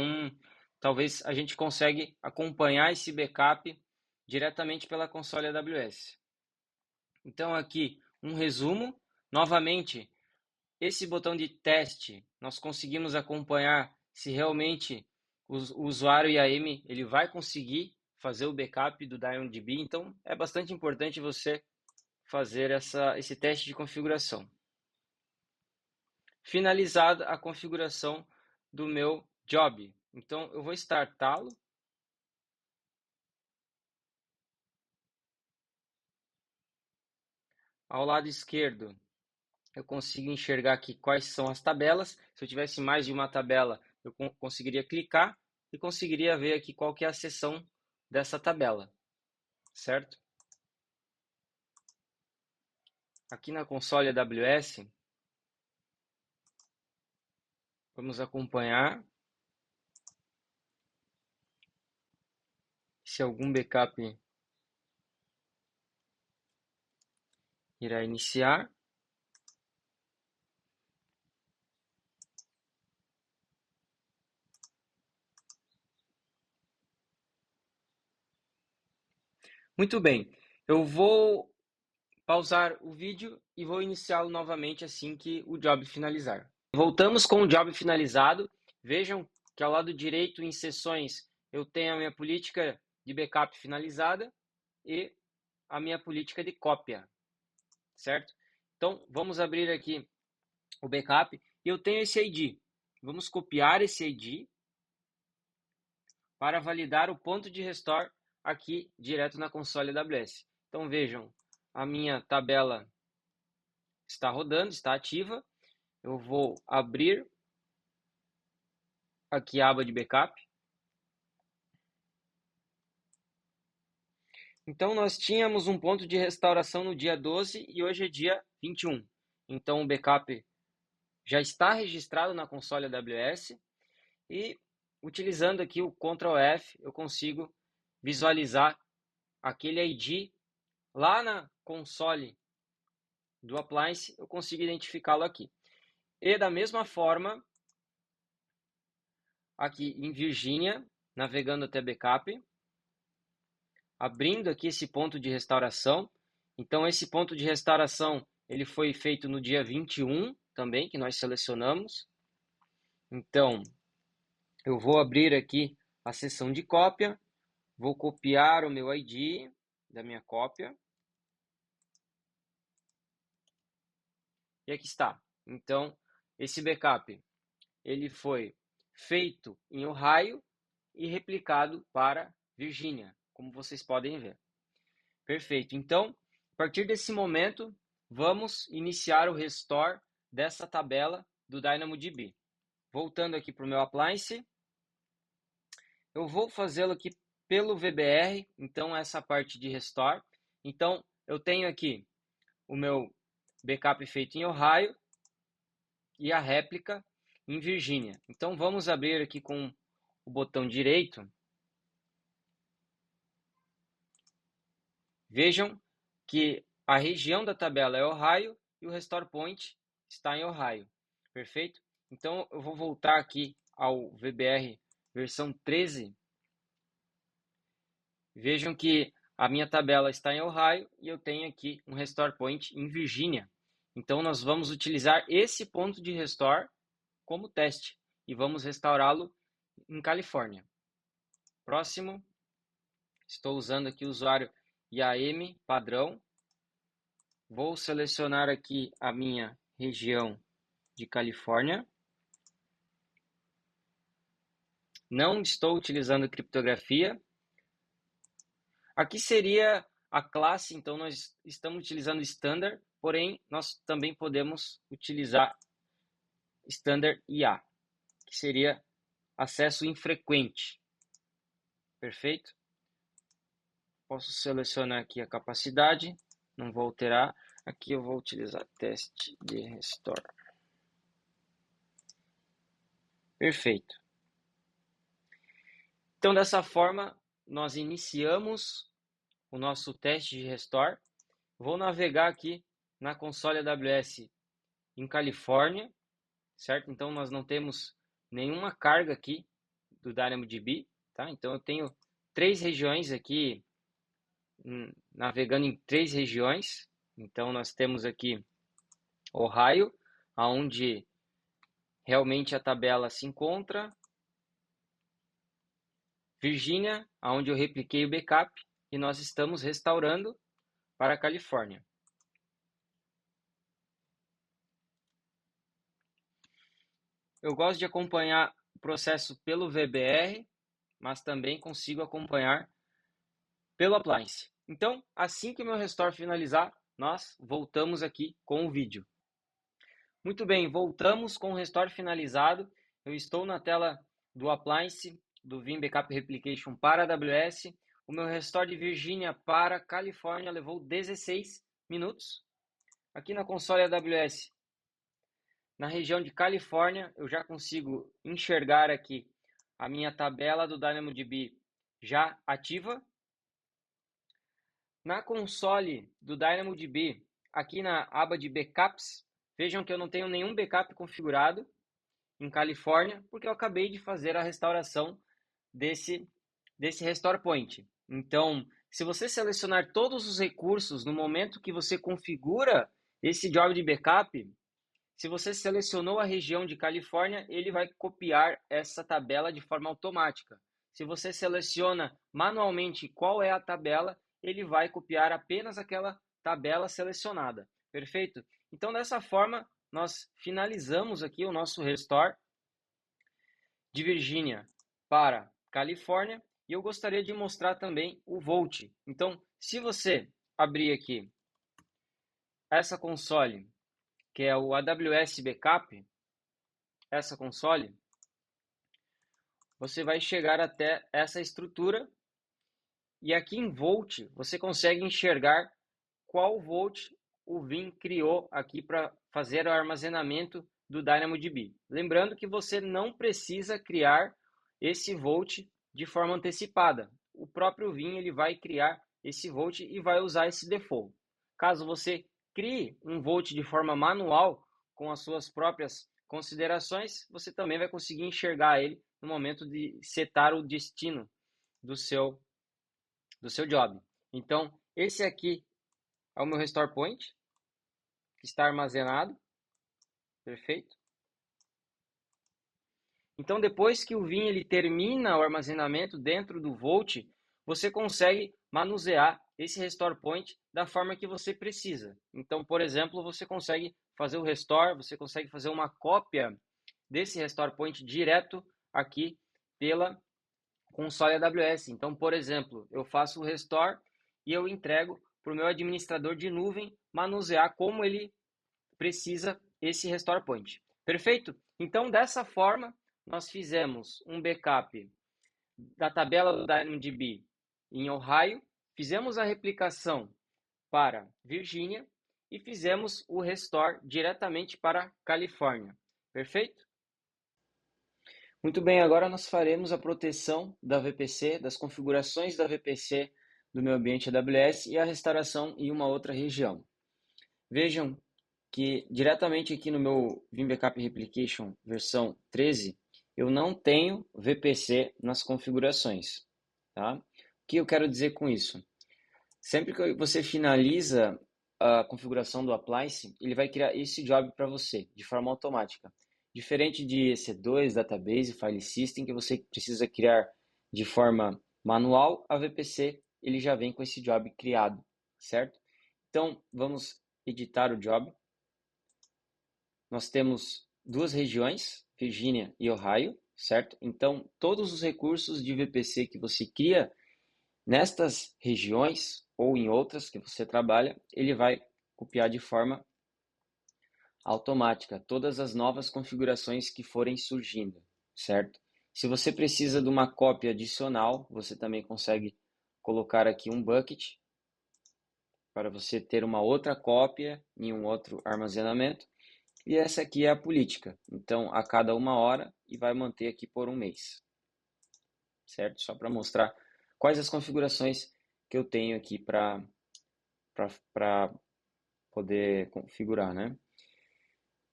talvez a gente consiga acompanhar esse backup diretamente pela console AWS. Então, aqui um resumo. Novamente, esse botão de teste, nós conseguimos acompanhar se realmente o usuário IAM ele vai conseguir fazer o backup do DynamoDB. Então, é bastante importante você fazer esse teste de configuração. Finalizada a configuração do meu job. Então, eu vou startá-lo. Ao lado esquerdo, eu consigo enxergar aqui quais são as tabelas. Se eu tivesse mais de uma tabela, eu conseguiria clicar e conseguiria ver aqui qual que é a seção dessa tabela, certo? Aqui na console AWS, vamos acompanhar se algum backup irá iniciar. Muito bem, eu vou pausar o vídeo e vou iniciá-lo novamente assim que o job finalizar. Voltamos com o job finalizado. Vejam que ao lado direito, em seções, eu tenho a minha política de backup finalizada e a minha política de cópia, certo? Então, vamos abrir aqui o backup e eu tenho esse ID. Vamos copiar esse ID para validar o ponto de restore aqui direto na console AWS. Então, vejam, a minha tabela está rodando, está ativa. Eu vou abrir aqui a aba de backup. Então, nós tínhamos um ponto de restauração no dia 12 e hoje é dia 21. Então, o backup já está registrado na console AWS e, utilizando aqui o Ctrl F, eu consigo visualizar aquele ID lá na console do appliance, eu consigo identificá-lo aqui. E da mesma forma, aqui em Virginia, navegando até backup, abrindo aqui esse ponto de restauração. Então, esse ponto de restauração ele foi feito no dia 21 também, que nós selecionamos. Então, eu vou abrir aqui a seção de cópia, vou copiar o meu ID da minha cópia. E aqui está. Então, esse backup ele foi feito em Ohio e replicado para Virgínia, como vocês podem ver. Perfeito. Então, a partir desse momento, vamos iniciar o restore dessa tabela do DynamoDB. Voltando aqui para o meu appliance, eu vou fazê-lo aqui pelo VBR, então essa parte de restore. Então, eu tenho aqui o meu backup feito em Ohio e a réplica em Virgínia. Então, vamos abrir aqui com o botão direito. Vejam que a região da tabela é Ohio e o restore point está em Ohio. Perfeito? Então, eu vou voltar aqui ao VBR versão 13. Vejam que a minha tabela está em Ohio e eu tenho aqui um restore point em Virgínia. Então, nós vamos utilizar esse ponto de restore como teste e vamos restaurá-lo em Califórnia. Próximo, estou usando aqui o usuário IAM padrão. Vou selecionar aqui a minha região de Califórnia. Não estou utilizando criptografia. Aqui seria a classe, então nós estamos utilizando Standard, porém nós também podemos utilizar Standard IA, que seria acesso infrequente. Perfeito? Posso selecionar aqui a capacidade, não vou alterar. Aqui eu vou utilizar teste de restore. Perfeito. Então, dessa forma, nós iniciamos o nosso teste de restore. Vou navegar aqui na console AWS em Califórnia, certo? Então, nós não temos nenhuma carga aqui do DynamoDB, tá? Então, eu tenho 3 regiões aqui, navegando em 3 regiões. Então, nós temos aqui Ohio, onde realmente a tabela se encontra. Virgínia, onde eu repliquei o backup, e nós estamos restaurando para a Califórnia. Eu gosto de acompanhar o processo pelo VBR, mas também consigo acompanhar pelo appliance. Então, assim que o meu restore finalizar, nós voltamos aqui com o vídeo. Muito bem, voltamos com o restore finalizado. Eu estou na tela do appliance do Vim Backup Replication para AWS. O meu restore de Virgínia para Califórnia levou 16 minutos. Aqui na console AWS, na região de Califórnia, eu já consigo enxergar aqui a minha tabela do DynamoDB já ativa. Na console do DynamoDB, aqui na aba de Backups, vejam que eu não tenho nenhum backup configurado em Califórnia, porque eu acabei de fazer a restauração desse restore point. Então, se você selecionar todos os recursos no momento que você configura esse job de backup, se você selecionou a região de Califórnia, ele vai copiar essa tabela de forma automática. Se você seleciona manualmente qual é a tabela, ele vai copiar apenas aquela tabela selecionada. Perfeito? Então, dessa forma, nós finalizamos aqui o nosso restore de Virgínia para Califórnia. E eu gostaria de mostrar também o Volt. Então, se você abrir aqui essa console, que é o AWS Backup, essa console, você vai chegar até essa estrutura E aqui em volt, você consegue enxergar qual volt o Vim criou aqui para fazer o armazenamento do DynamoDB. Lembrando que você não precisa criar esse volt de forma antecipada. O próprio Vim ele vai criar esse volt e vai usar esse default. Caso você crie um volt de forma manual com as suas próprias considerações, você também vai conseguir enxergar ele no momento de setar o destino do seu job. Então, esse aqui é o meu restore point, que está armazenado. Perfeito? Então, depois que o Vim ele termina o armazenamento dentro do Volt, você consegue manusear esse restore point da forma que você precisa. Então, por exemplo, você consegue fazer o restore, você consegue fazer uma cópia desse restore point direto aqui pela console AWS. Então, por exemplo, eu faço o restore e eu entrego para o meu administrador de nuvem manusear como ele precisa esse restore point. Perfeito? Então, dessa forma, nós fizemos um backup da tabela do DynamoDB em Ohio, fizemos a replicação para Virgínia e fizemos o restore diretamente para Califórnia. Perfeito? Muito bem, agora nós faremos a proteção da VPC, das configurações da VPC do meu ambiente AWS e a restauração em uma outra região. Vejam que diretamente aqui no meu Vim Backup Replication versão 13, eu não tenho VPC nas configurações. Tá? O que eu quero dizer com isso? Sempre que você finaliza a configuração do Appliance, ele vai criar esse job para você, de forma automática. Diferente de EC2, Database, File System, que você precisa criar de forma manual, a VPC ele já vem com esse job criado, certo? Então, vamos editar o job. Nós temos duas regiões, Virgínia e Ohio, certo? Então, todos os recursos de VPC que você cria nestas regiões ou em outras que você trabalha, ele vai copiar de forma automática todas as novas configurações que forem surgindo, certo? Se você precisa de uma cópia adicional, você também consegue colocar aqui um bucket para você ter uma outra cópia em um outro armazenamento. E essa aqui é a política. Então, a cada 1 hora e vai manter aqui por 1 mês, certo? Só para mostrar quais as configurações que eu tenho aqui para poder configurar, né?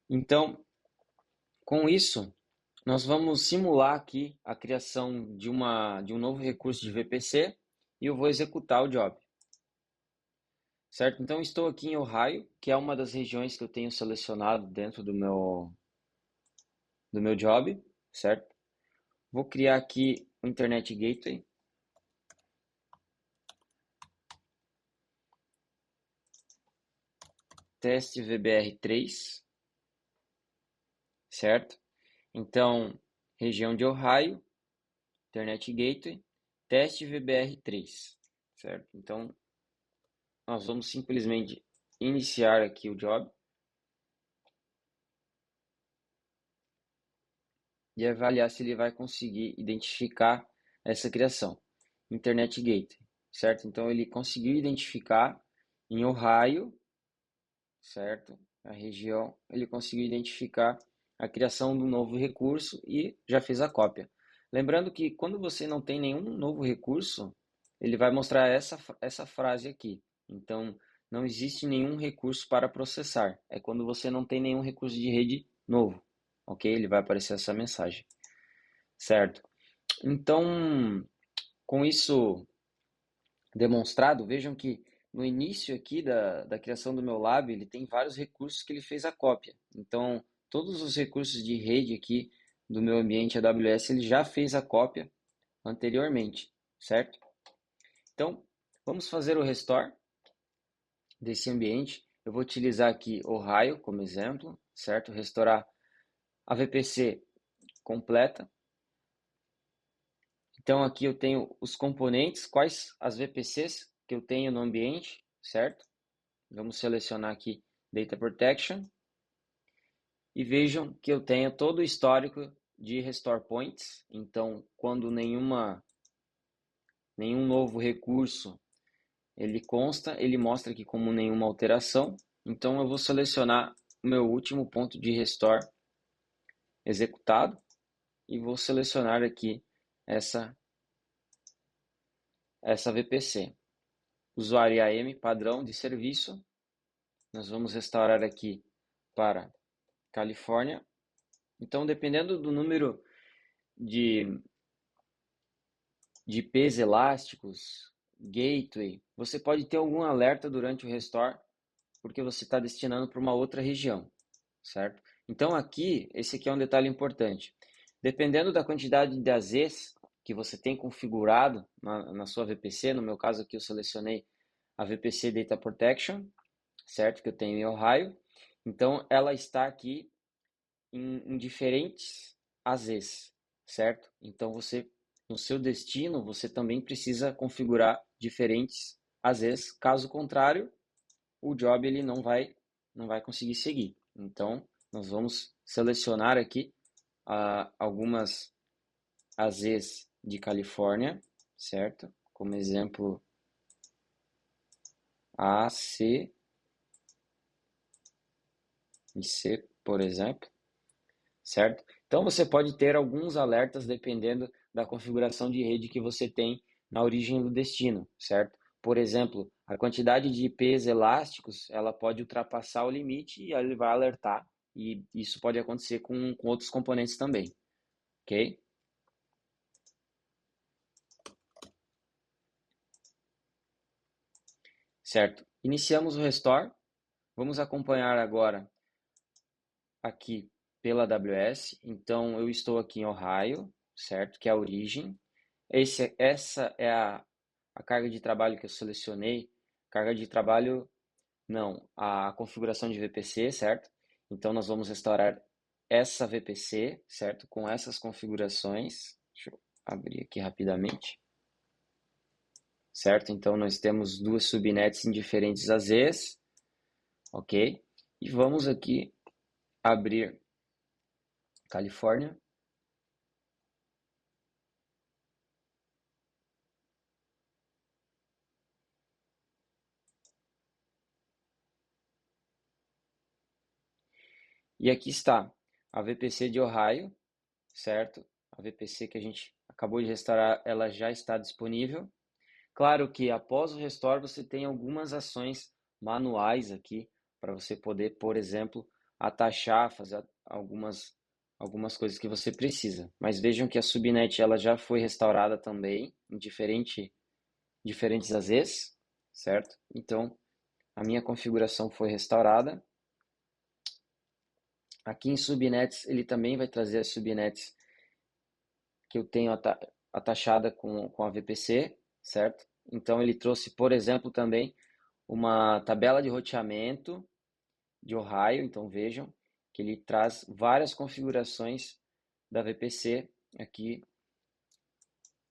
Então, com isso, nós vamos simular aqui a criação de um novo recurso de VPC e eu vou executar o job. Certo? Então, estou aqui em Ohio, que é uma das regiões que eu tenho selecionado dentro do meu job, certo? Vou criar aqui o Internet Gateway. Teste VBR3, certo? Então, região de Ohio, Internet Gateway, teste VBR3, certo? Então, nós vamos simplesmente iniciar aqui o job e avaliar se ele vai conseguir identificar essa criação. Internet Gateway, certo? Então, ele conseguiu identificar em Ohio, certo? A região, ele conseguiu identificar a criação do novo recurso e já fez a cópia. Lembrando que quando você não tem nenhum novo recurso, ele vai mostrar essa frase aqui. Então, não existe nenhum recurso para processar. É quando você não tem nenhum recurso de rede novo, ok? Ele vai aparecer essa mensagem, certo? Então, com isso demonstrado, vejam que no início aqui da criação do meu lab, ele tem vários recursos que ele fez a cópia. Então, todos os recursos de rede aqui do meu ambiente AWS, ele já fez a cópia anteriormente, certo? Então, vamos fazer o restore desse ambiente. Eu vou utilizar aqui Ohio como exemplo, certo? Restaurar a VPC completa. Então, aqui eu tenho os componentes, quais as VPCs que eu tenho no ambiente, certo? Vamos selecionar aqui Data Protection. E vejam que eu tenho todo o histórico de Restore Points. Então, quando nenhuma nenhum novo recurso, ele consta, ele mostra aqui como nenhuma alteração. Então eu vou selecionar o meu último ponto de restore executado e vou selecionar aqui essa VPC. Usuário IAM, padrão de serviço. Nós vamos restaurar aqui para Califórnia. Então, dependendo do número de IPs elásticos, gateway, você pode ter algum alerta durante o restore, porque você está destinando para uma outra região, certo? Então, esse aqui é um detalhe importante. Dependendo da quantidade de AZs que você tem configurado na sua VPC, no meu caso aqui eu selecionei a VPC Data Protection, certo? Que eu tenho em Ohio. Então, ela está aqui em diferentes AZs, certo? Então, no seu destino, você também precisa configurar diferentes AZs. Caso contrário, o job ele não vai conseguir seguir. Então, nós vamos selecionar aqui algumas AZs de Califórnia, certo? Como exemplo, A, C e C, por exemplo, certo? Então você pode ter alguns alertas dependendo da configuração de rede que você tem na origem do destino, certo? Por exemplo, a quantidade de IPs elásticos, ela pode ultrapassar o limite e ele vai alertar, e isso pode acontecer com outros componentes também, ok? Certo, iniciamos o restore, vamos acompanhar agora aqui pela AWS, então eu estou aqui em Ohio, certo, que é a origem. Essa é a carga de trabalho que eu selecionei, carga de trabalho, não, a configuração de VPC, certo? Então nós vamos restaurar essa VPC, certo, com essas configurações. Deixa eu abrir aqui rapidamente. Certo? Então nós temos duas subnets em diferentes AZs, ok? E vamos aqui abrir Califórnia. E aqui está a VPC de Ohio, certo? A VPC que a gente acabou de restaurar, ela já está disponível. Claro que após o restore você tem algumas ações manuais aqui para você poder, por exemplo, atachar, fazer algumas coisas que você precisa. Mas vejam que a subnet ela já foi restaurada também em diferentes AZs, certo? Então, a minha configuração foi restaurada. Aqui em subnets, ele também vai trazer as subnets que eu tenho atachada com a VPC, certo? Então, ele trouxe, por exemplo, também uma tabela de roteamento de Ohio. Então, vejam que ele traz várias configurações da VPC aqui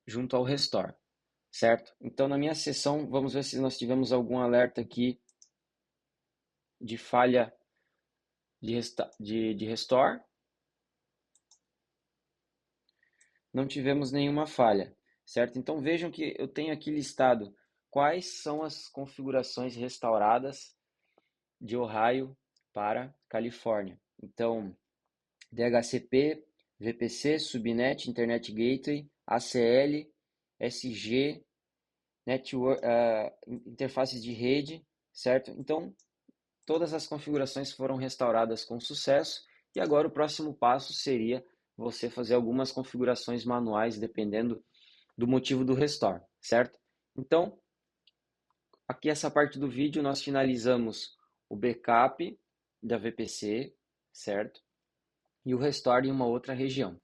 junto ao restore, certo? Então, na minha sessão, vamos ver se nós tivemos algum alerta aqui de falha de restore. Não tivemos nenhuma falha, certo? Então vejam que eu tenho aqui listado quais são as configurações restauradas de Ohio para Califórnia. Então, DHCP, VPC, Subnet, Internet Gateway, ACL, SG, Network, interfaces de rede, certo? Então, todas as configurações foram restauradas com sucesso e agora o próximo passo seria você fazer algumas configurações manuais dependendo do motivo do restore, certo? Então, aqui essa parte do vídeo nós finalizamos o backup da VPC, certo? E o restore em uma outra região.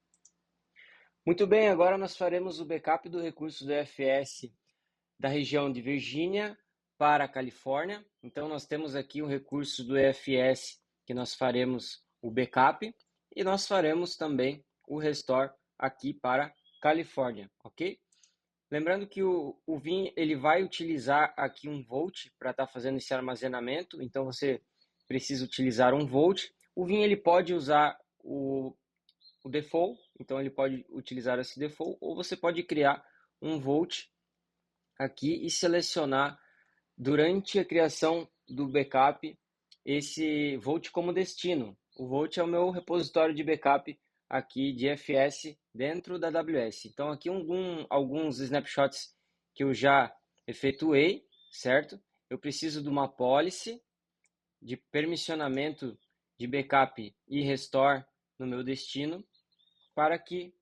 Muito bem, agora nós faremos o backup do recurso do EFS da região de Virgínia para a Califórnia. Então, nós temos aqui o recurso do EFS que nós faremos o backup e nós faremos também o restore aqui para Califórnia, ok? Lembrando que o Vim ele vai utilizar aqui um volt para estar fazendo esse armazenamento, então você precisa utilizar um volt. O Vim ele pode usar o default, então ele pode utilizar esse default, ou você pode criar um volt aqui e selecionar durante a criação do backup esse Vault como destino. O Vault é o meu repositório de backup aqui de FS dentro da AWS. Então aqui alguns snapshots que eu já efetuei, certo? Eu preciso de uma policy de permissionamento de backup e restore no meu destino para que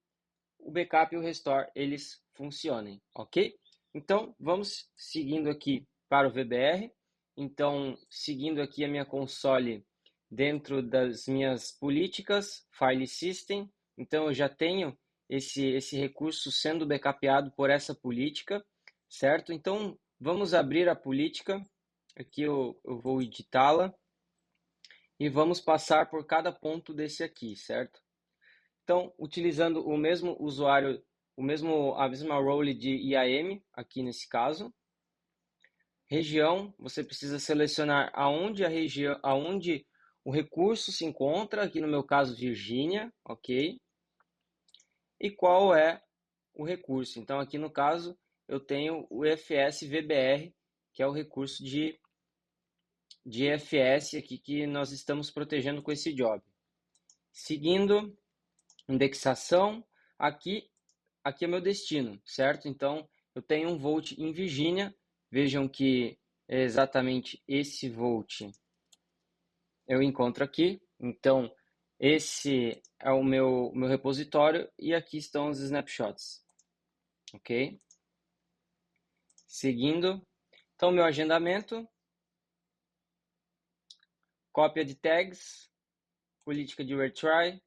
o backup e o restore eles funcionem, ok? Então vamos seguindo aqui para o VBR. Então, seguindo aqui a minha console dentro das minhas políticas, File System. Então, eu já tenho esse recurso sendo backupeado por essa política, certo? Então, vamos abrir a política. Aqui eu vou editá-la e vamos passar por cada ponto desse aqui, certo? Então, utilizando o mesmo usuário, a mesma role de IAM, aqui nesse caso. Região, você precisa selecionar aonde o recurso se encontra, aqui no meu caso, Virgínia, ok? E qual é o recurso. Então, aqui no caso, eu tenho o FS VBR, que é o recurso de FS aqui que nós estamos protegendo com esse job. Seguindo, indexação, aqui é meu destino, certo? Então, eu tenho um Vault em Virgínia. Vejam que é exatamente esse Vault eu encontro aqui. Então, esse é o meu repositório e aqui estão os snapshots, ok? Seguindo, então, meu agendamento, cópia de tags, política de retry,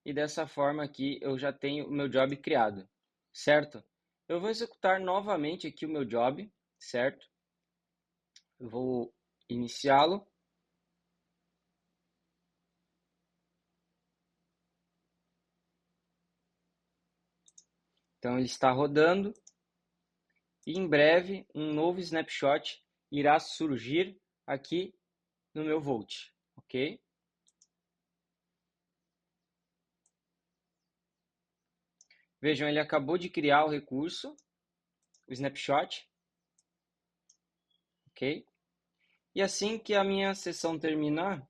e dessa forma aqui eu já tenho o meu job criado, certo? Eu vou executar novamente aqui o meu job, certo? Eu vou iniciá-lo. Então ele está rodando e em breve um novo snapshot irá surgir aqui no meu Vault, ok? Vejam, ele acabou de criar o recurso, o snapshot, ok? E assim que a minha sessão terminar,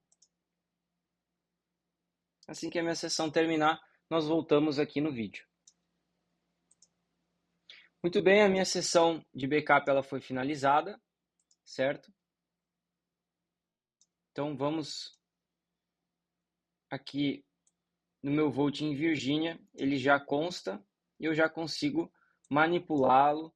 nós voltamos aqui no vídeo. Muito bem, a minha sessão de backup ela foi finalizada, certo? Então vamos aqui no meu Vault em Virgínia, ele já consta e eu já consigo manipulá-lo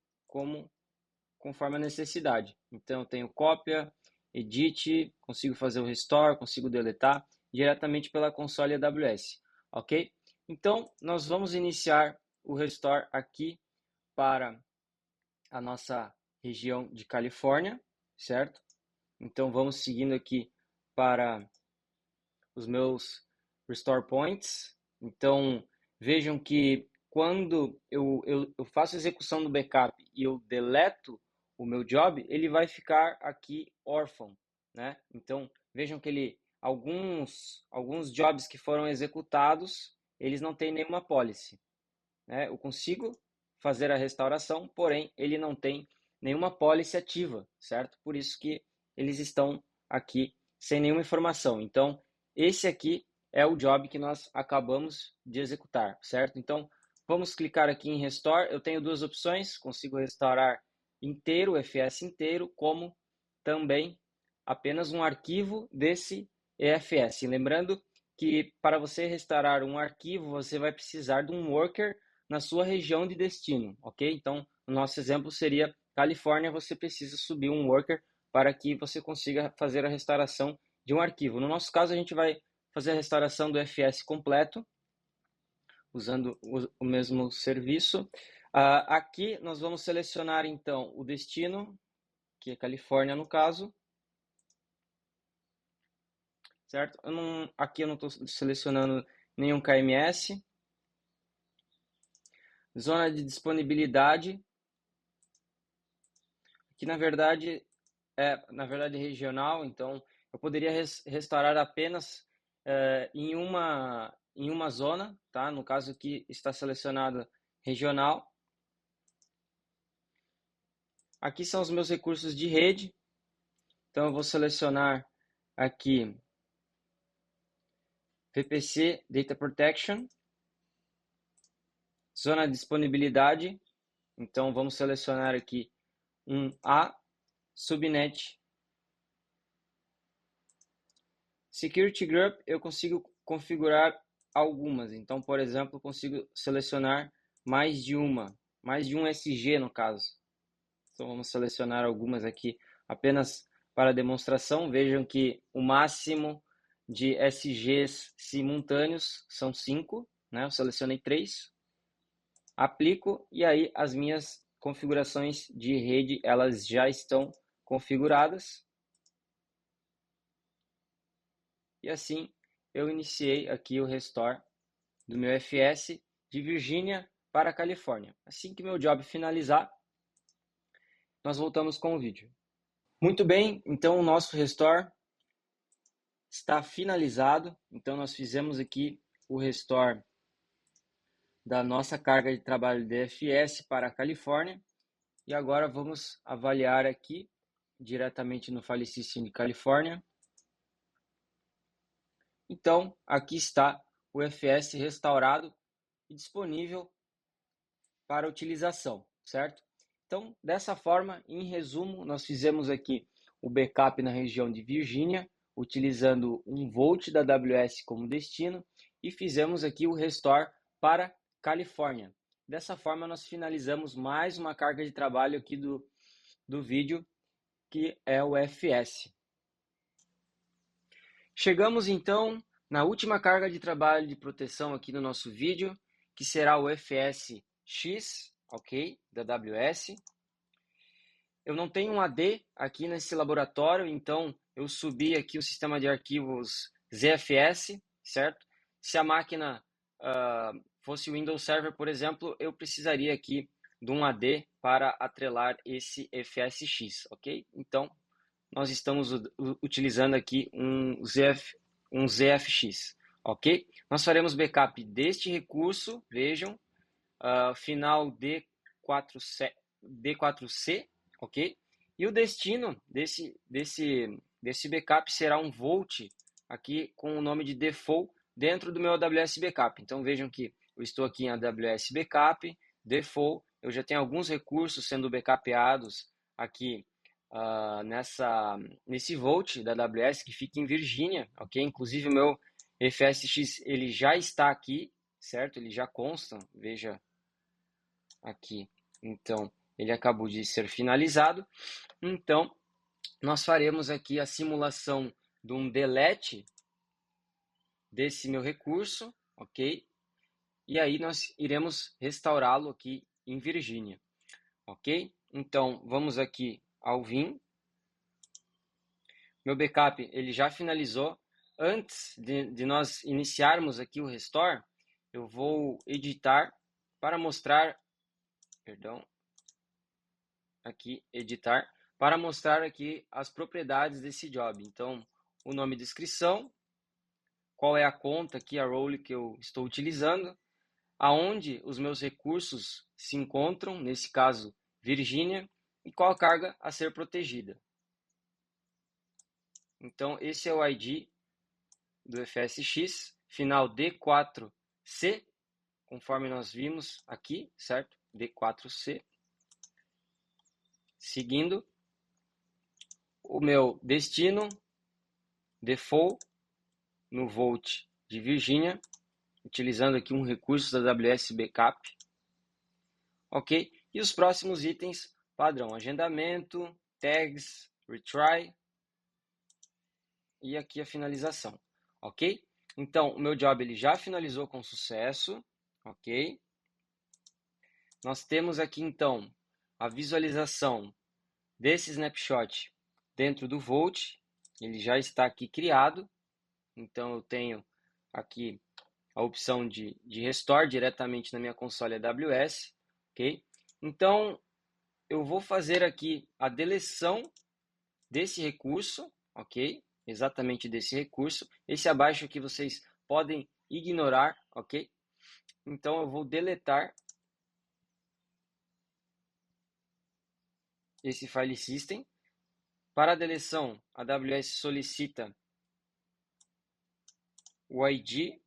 conforme a necessidade. Então eu tenho cópia, edit, consigo fazer o restore, consigo deletar diretamente pela console AWS, ok? Então nós vamos iniciar o restore aqui para a nossa região de Califórnia, certo? Então vamos seguindo aqui para os meus restore points. Então vejam que quando eu faço a execução do backup e eu deleto o meu job, ele vai ficar aqui órfão, né? Então vejam que alguns jobs que foram executados, eles não têm nenhuma policy, né? Eu consigo fazer a restauração, porém ele não tem nenhuma policy ativa, certo? Por isso que eles estão aqui sem nenhuma informação. Então, esse aqui é o job que nós acabamos de executar, certo? Então, vamos clicar aqui em Restore. Eu tenho duas opções, consigo restaurar inteiro, o FS inteiro, como também apenas um arquivo desse EFS. Lembrando que para você restaurar um arquivo, você vai precisar de um worker na sua região de destino, ok? Então, o nosso exemplo seria Califórnia, você precisa subir um worker para que você consiga fazer a restauração de um arquivo. No nosso caso, a gente vai fazer a restauração do FS completo, usando o mesmo serviço. Aqui nós vamos selecionar então o destino, que é Califórnia no caso, certo? Aqui eu não estou selecionando nenhum KMS. Zona de disponibilidade, que na verdade é regional, então eu poderia restaurar apenas em uma zona, tá? No caso aqui está selecionado regional. Aqui são os meus recursos de rede. Então, eu vou selecionar aqui VPC Data Protection, zona de disponibilidade. Então, vamos selecionar aqui um A, subnet. Security Group, eu consigo configurar algumas. Então, por exemplo, eu consigo selecionar mais de um SG no caso. Então, vamos selecionar algumas aqui apenas para demonstração. Vejam que o máximo de SGs simultâneos são 5, né? Eu selecionei 3, aplico e aí as minhas configurações de rede, elas já estão configuradas. E assim eu iniciei aqui o restore do meu FS de Virgínia para a Califórnia. Assim que meu job finalizar, nós voltamos com o vídeo. Muito bem, então o nosso restore está finalizado. Então nós fizemos aqui o restore da nossa carga de trabalho DFS para a Califórnia. E agora vamos avaliar aqui diretamente no File System de Califórnia. Então aqui está o FS restaurado e disponível para utilização, certo? Então, dessa forma, em resumo, nós fizemos aqui o backup na região de Virgínia, utilizando um Volt da AWS como destino, e fizemos aqui o restore para Califórnia. Dessa forma, nós finalizamos mais uma carga de trabalho aqui do vídeo, que é o FS. Chegamos então na última carga de trabalho de proteção aqui no nosso vídeo, que será o FSX, ok, da AWS. Eu não tenho um AD aqui nesse laboratório, então eu subi aqui o sistema de arquivos ZFS, certo? Se a máquina fosse Windows Server, por exemplo, eu precisaria aqui de um AD para atrelar esse FSX, ok? Então, nós estamos utilizando aqui um ZFX, ok? Nós faremos backup deste recurso, vejam, final D4C, ok? E o destino desse backup será um Volt aqui com o nome de default dentro do meu AWS Backup. Então vejam que eu estou aqui em AWS Backup, default, eu já tenho alguns recursos sendo backupeados aqui nesse Volt da AWS que fica em Virgínia, ok? Inclusive o meu FSX ele já está aqui, certo? Ele já consta, veja aqui. Então, ele acabou de ser finalizado. Então, nós faremos aqui a simulação de um delete desse meu recurso, ok? E aí nós iremos restaurá-lo aqui em Virgínia, ok? Então, vamos aqui ao Vim. Meu backup, ele já finalizou. Antes de nós iniciarmos aqui o restore, eu vou editar para mostrar, aqui, editar, para mostrar aqui as propriedades desse job. Então, o nome e descrição, qual é a conta aqui, a role que eu estou utilizando, aonde os meus recursos se encontram, nesse caso, Virgínia, e qual a carga a ser protegida. Então, esse é o ID do FSX, final D4C, conforme nós vimos aqui, certo? D4C. Seguindo, o meu destino, default, no Volt de Virgínia, utilizando aqui um recurso da AWS Backup. Ok? E os próximos itens, padrão, agendamento, tags, retry, e aqui a finalização, ok? Então, o meu job ele já finalizou com sucesso, ok? Nós temos aqui, então, a visualização desse snapshot dentro do Volt, ele já está aqui criado, então eu tenho aqui a opção de restore diretamente na minha console AWS, ok? Então, eu vou fazer aqui a deleção desse recurso, ok? Exatamente desse recurso. Esse abaixo aqui vocês podem ignorar, ok? Então, eu vou deletar esse file system. Para a deleção, a AWS solicita o ID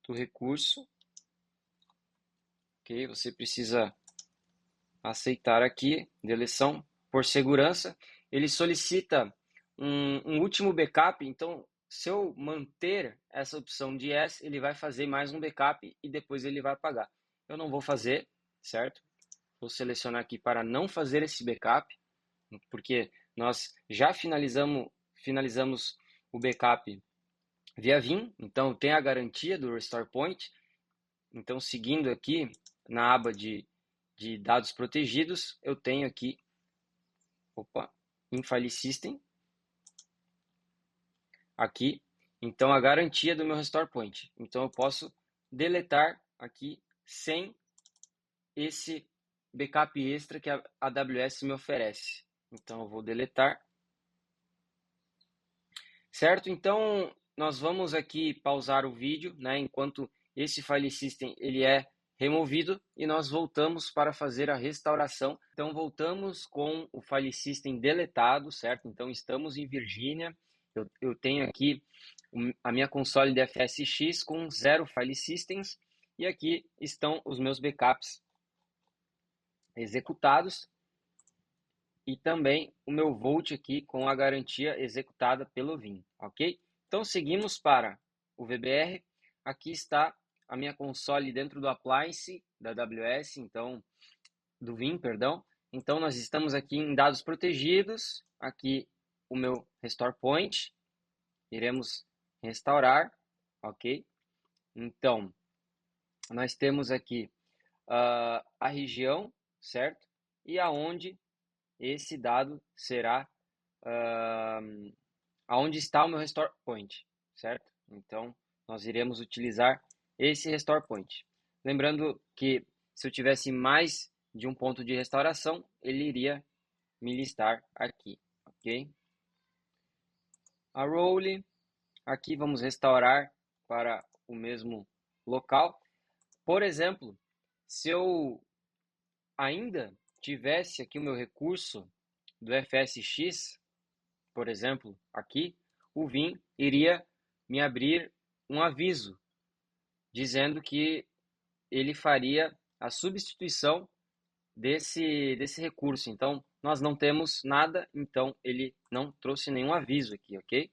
do recurso. Ok, você precisa aceitar aqui, deleção. Por segurança, ele solicita um último backup, então se eu manter essa opção de yes, ele vai fazer mais um backup e depois ele vai apagar. Eu não vou fazer, certo? Vou selecionar aqui para não fazer esse backup, porque nós já finalizamos o backup via Vim, então tem a garantia do Restore Point. Então, seguindo aqui na aba de dados protegidos, eu tenho aqui, em File System, aqui, então a garantia do meu Restore Point. Então, eu posso deletar aqui sem esse backup extra que a AWS me oferece. Então, eu vou deletar. Certo? Então, nós vamos aqui pausar o vídeo, né, enquanto esse file system ele é removido e nós voltamos para fazer a restauração. Então, voltamos com o file system deletado, certo? Então, estamos em Virginia. Eu tenho aqui a minha console de FSX com 0 file systems e aqui estão os meus backups executados e também o meu Vault aqui com a garantia executada pelo Vim, ok? Então, seguimos para o VBR. Aqui está a minha console dentro do appliance da AWS, então, do Vim, perdão. Então, nós estamos aqui em dados protegidos. Aqui o meu Restore Point. Iremos restaurar, ok? Então, nós temos aqui a região, certo? E aonde esse dado será aonde está o meu Restore Point, certo? Então, nós iremos utilizar esse Restore Point. Lembrando que se eu tivesse mais de um ponto de restauração, ele iria me listar aqui, ok? A role, aqui vamos restaurar para o mesmo local. Por exemplo, se eu ainda tivesse aqui o meu recurso do FSX, por exemplo, aqui, o Vim iria me abrir um aviso dizendo que ele faria a substituição desse recurso. Então, nós não temos nada, então ele não trouxe nenhum aviso aqui, ok?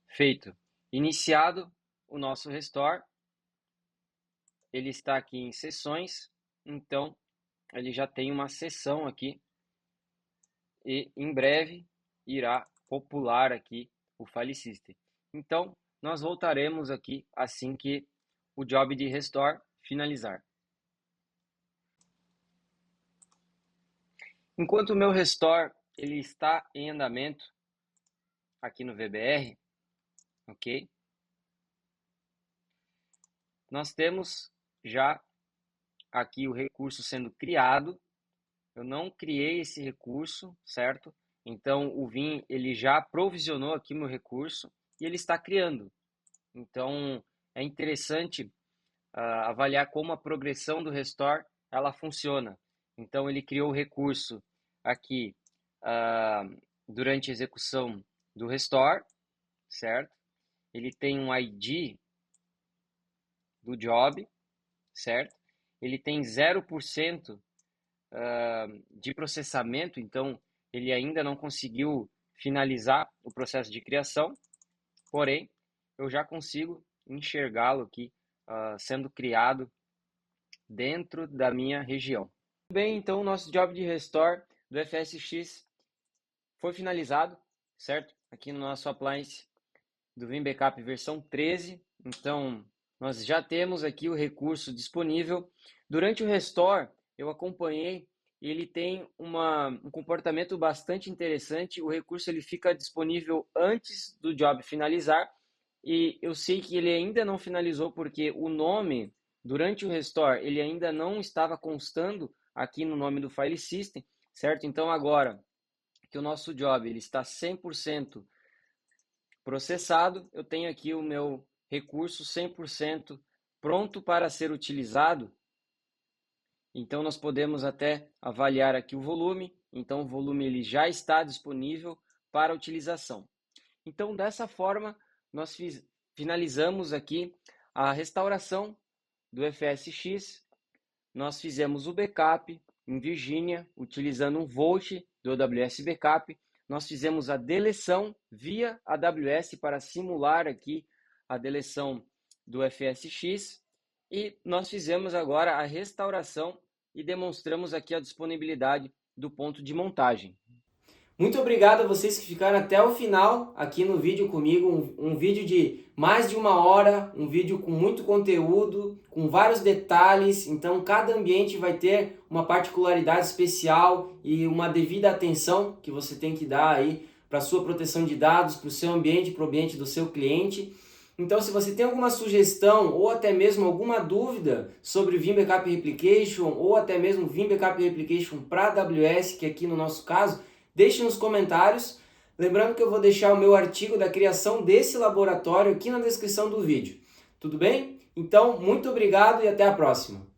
Feito. Iniciado o nosso restore, ele está aqui em sessões, então ele já tem uma sessão aqui e em breve irá popular aqui o file system. Então, nós voltaremos aqui assim que o job de restore finalizar. Enquanto o meu restore ele está em andamento aqui no VBR, ok? Nós temos já aqui o recurso sendo criado. Eu não criei esse recurso, certo? Então, o Vim ele já provisionou aqui meu recurso e ele está criando. Então, é interessante avaliar como a progressão do restore ela funciona. Então, ele criou o recurso aqui durante a execução do restore, certo? Ele tem um ID do job, certo? Ele tem 0% de processamento, então ele ainda não conseguiu finalizar o processo de criação, porém, eu já consigo enxergá-lo aqui sendo criado dentro da minha região. Bem, então o nosso job de restore do FSX foi finalizado, certo? Aqui no nosso appliance do Vim Backup versão 13. Então, nós já temos aqui o recurso disponível. Durante o restore, eu acompanhei e ele tem um comportamento bastante interessante. O recurso ele fica disponível antes do job finalizar e eu sei que ele ainda não finalizou porque o nome, durante o restore, ele ainda não estava constando aqui no nome do file system, certo? Então, agora que o nosso job ele está 100% processado, eu tenho aqui o meu recurso 100% pronto para ser utilizado, então nós podemos até avaliar aqui o volume. Então o volume ele já está disponível para utilização. Então dessa forma nós finalizamos aqui a restauração do FSX. Nós fizemos o backup em Virginia utilizando um Volt do AWS Backup. Nós fizemos a deleção via AWS para simular aqui a deleção do FSX e nós fizemos agora a restauração e demonstramos aqui a disponibilidade do ponto de montagem. Muito obrigado a vocês que ficaram até o final aqui no vídeo comigo, um vídeo de mais de 1 hora, um vídeo com muito conteúdo, com vários detalhes, então cada ambiente vai ter uma particularidade especial e uma devida atenção que você tem que dar aí para a sua proteção de dados, para o seu ambiente, para o ambiente do seu cliente. Então, se você tem alguma sugestão ou até mesmo alguma dúvida sobre Vim Backup Replication ou até mesmo Vim Backup Replication para AWS, que aqui no nosso caso, deixe nos comentários. Lembrando que eu vou deixar o meu artigo da criação desse laboratório aqui na descrição do vídeo. Tudo bem? Então, muito obrigado e até a próxima!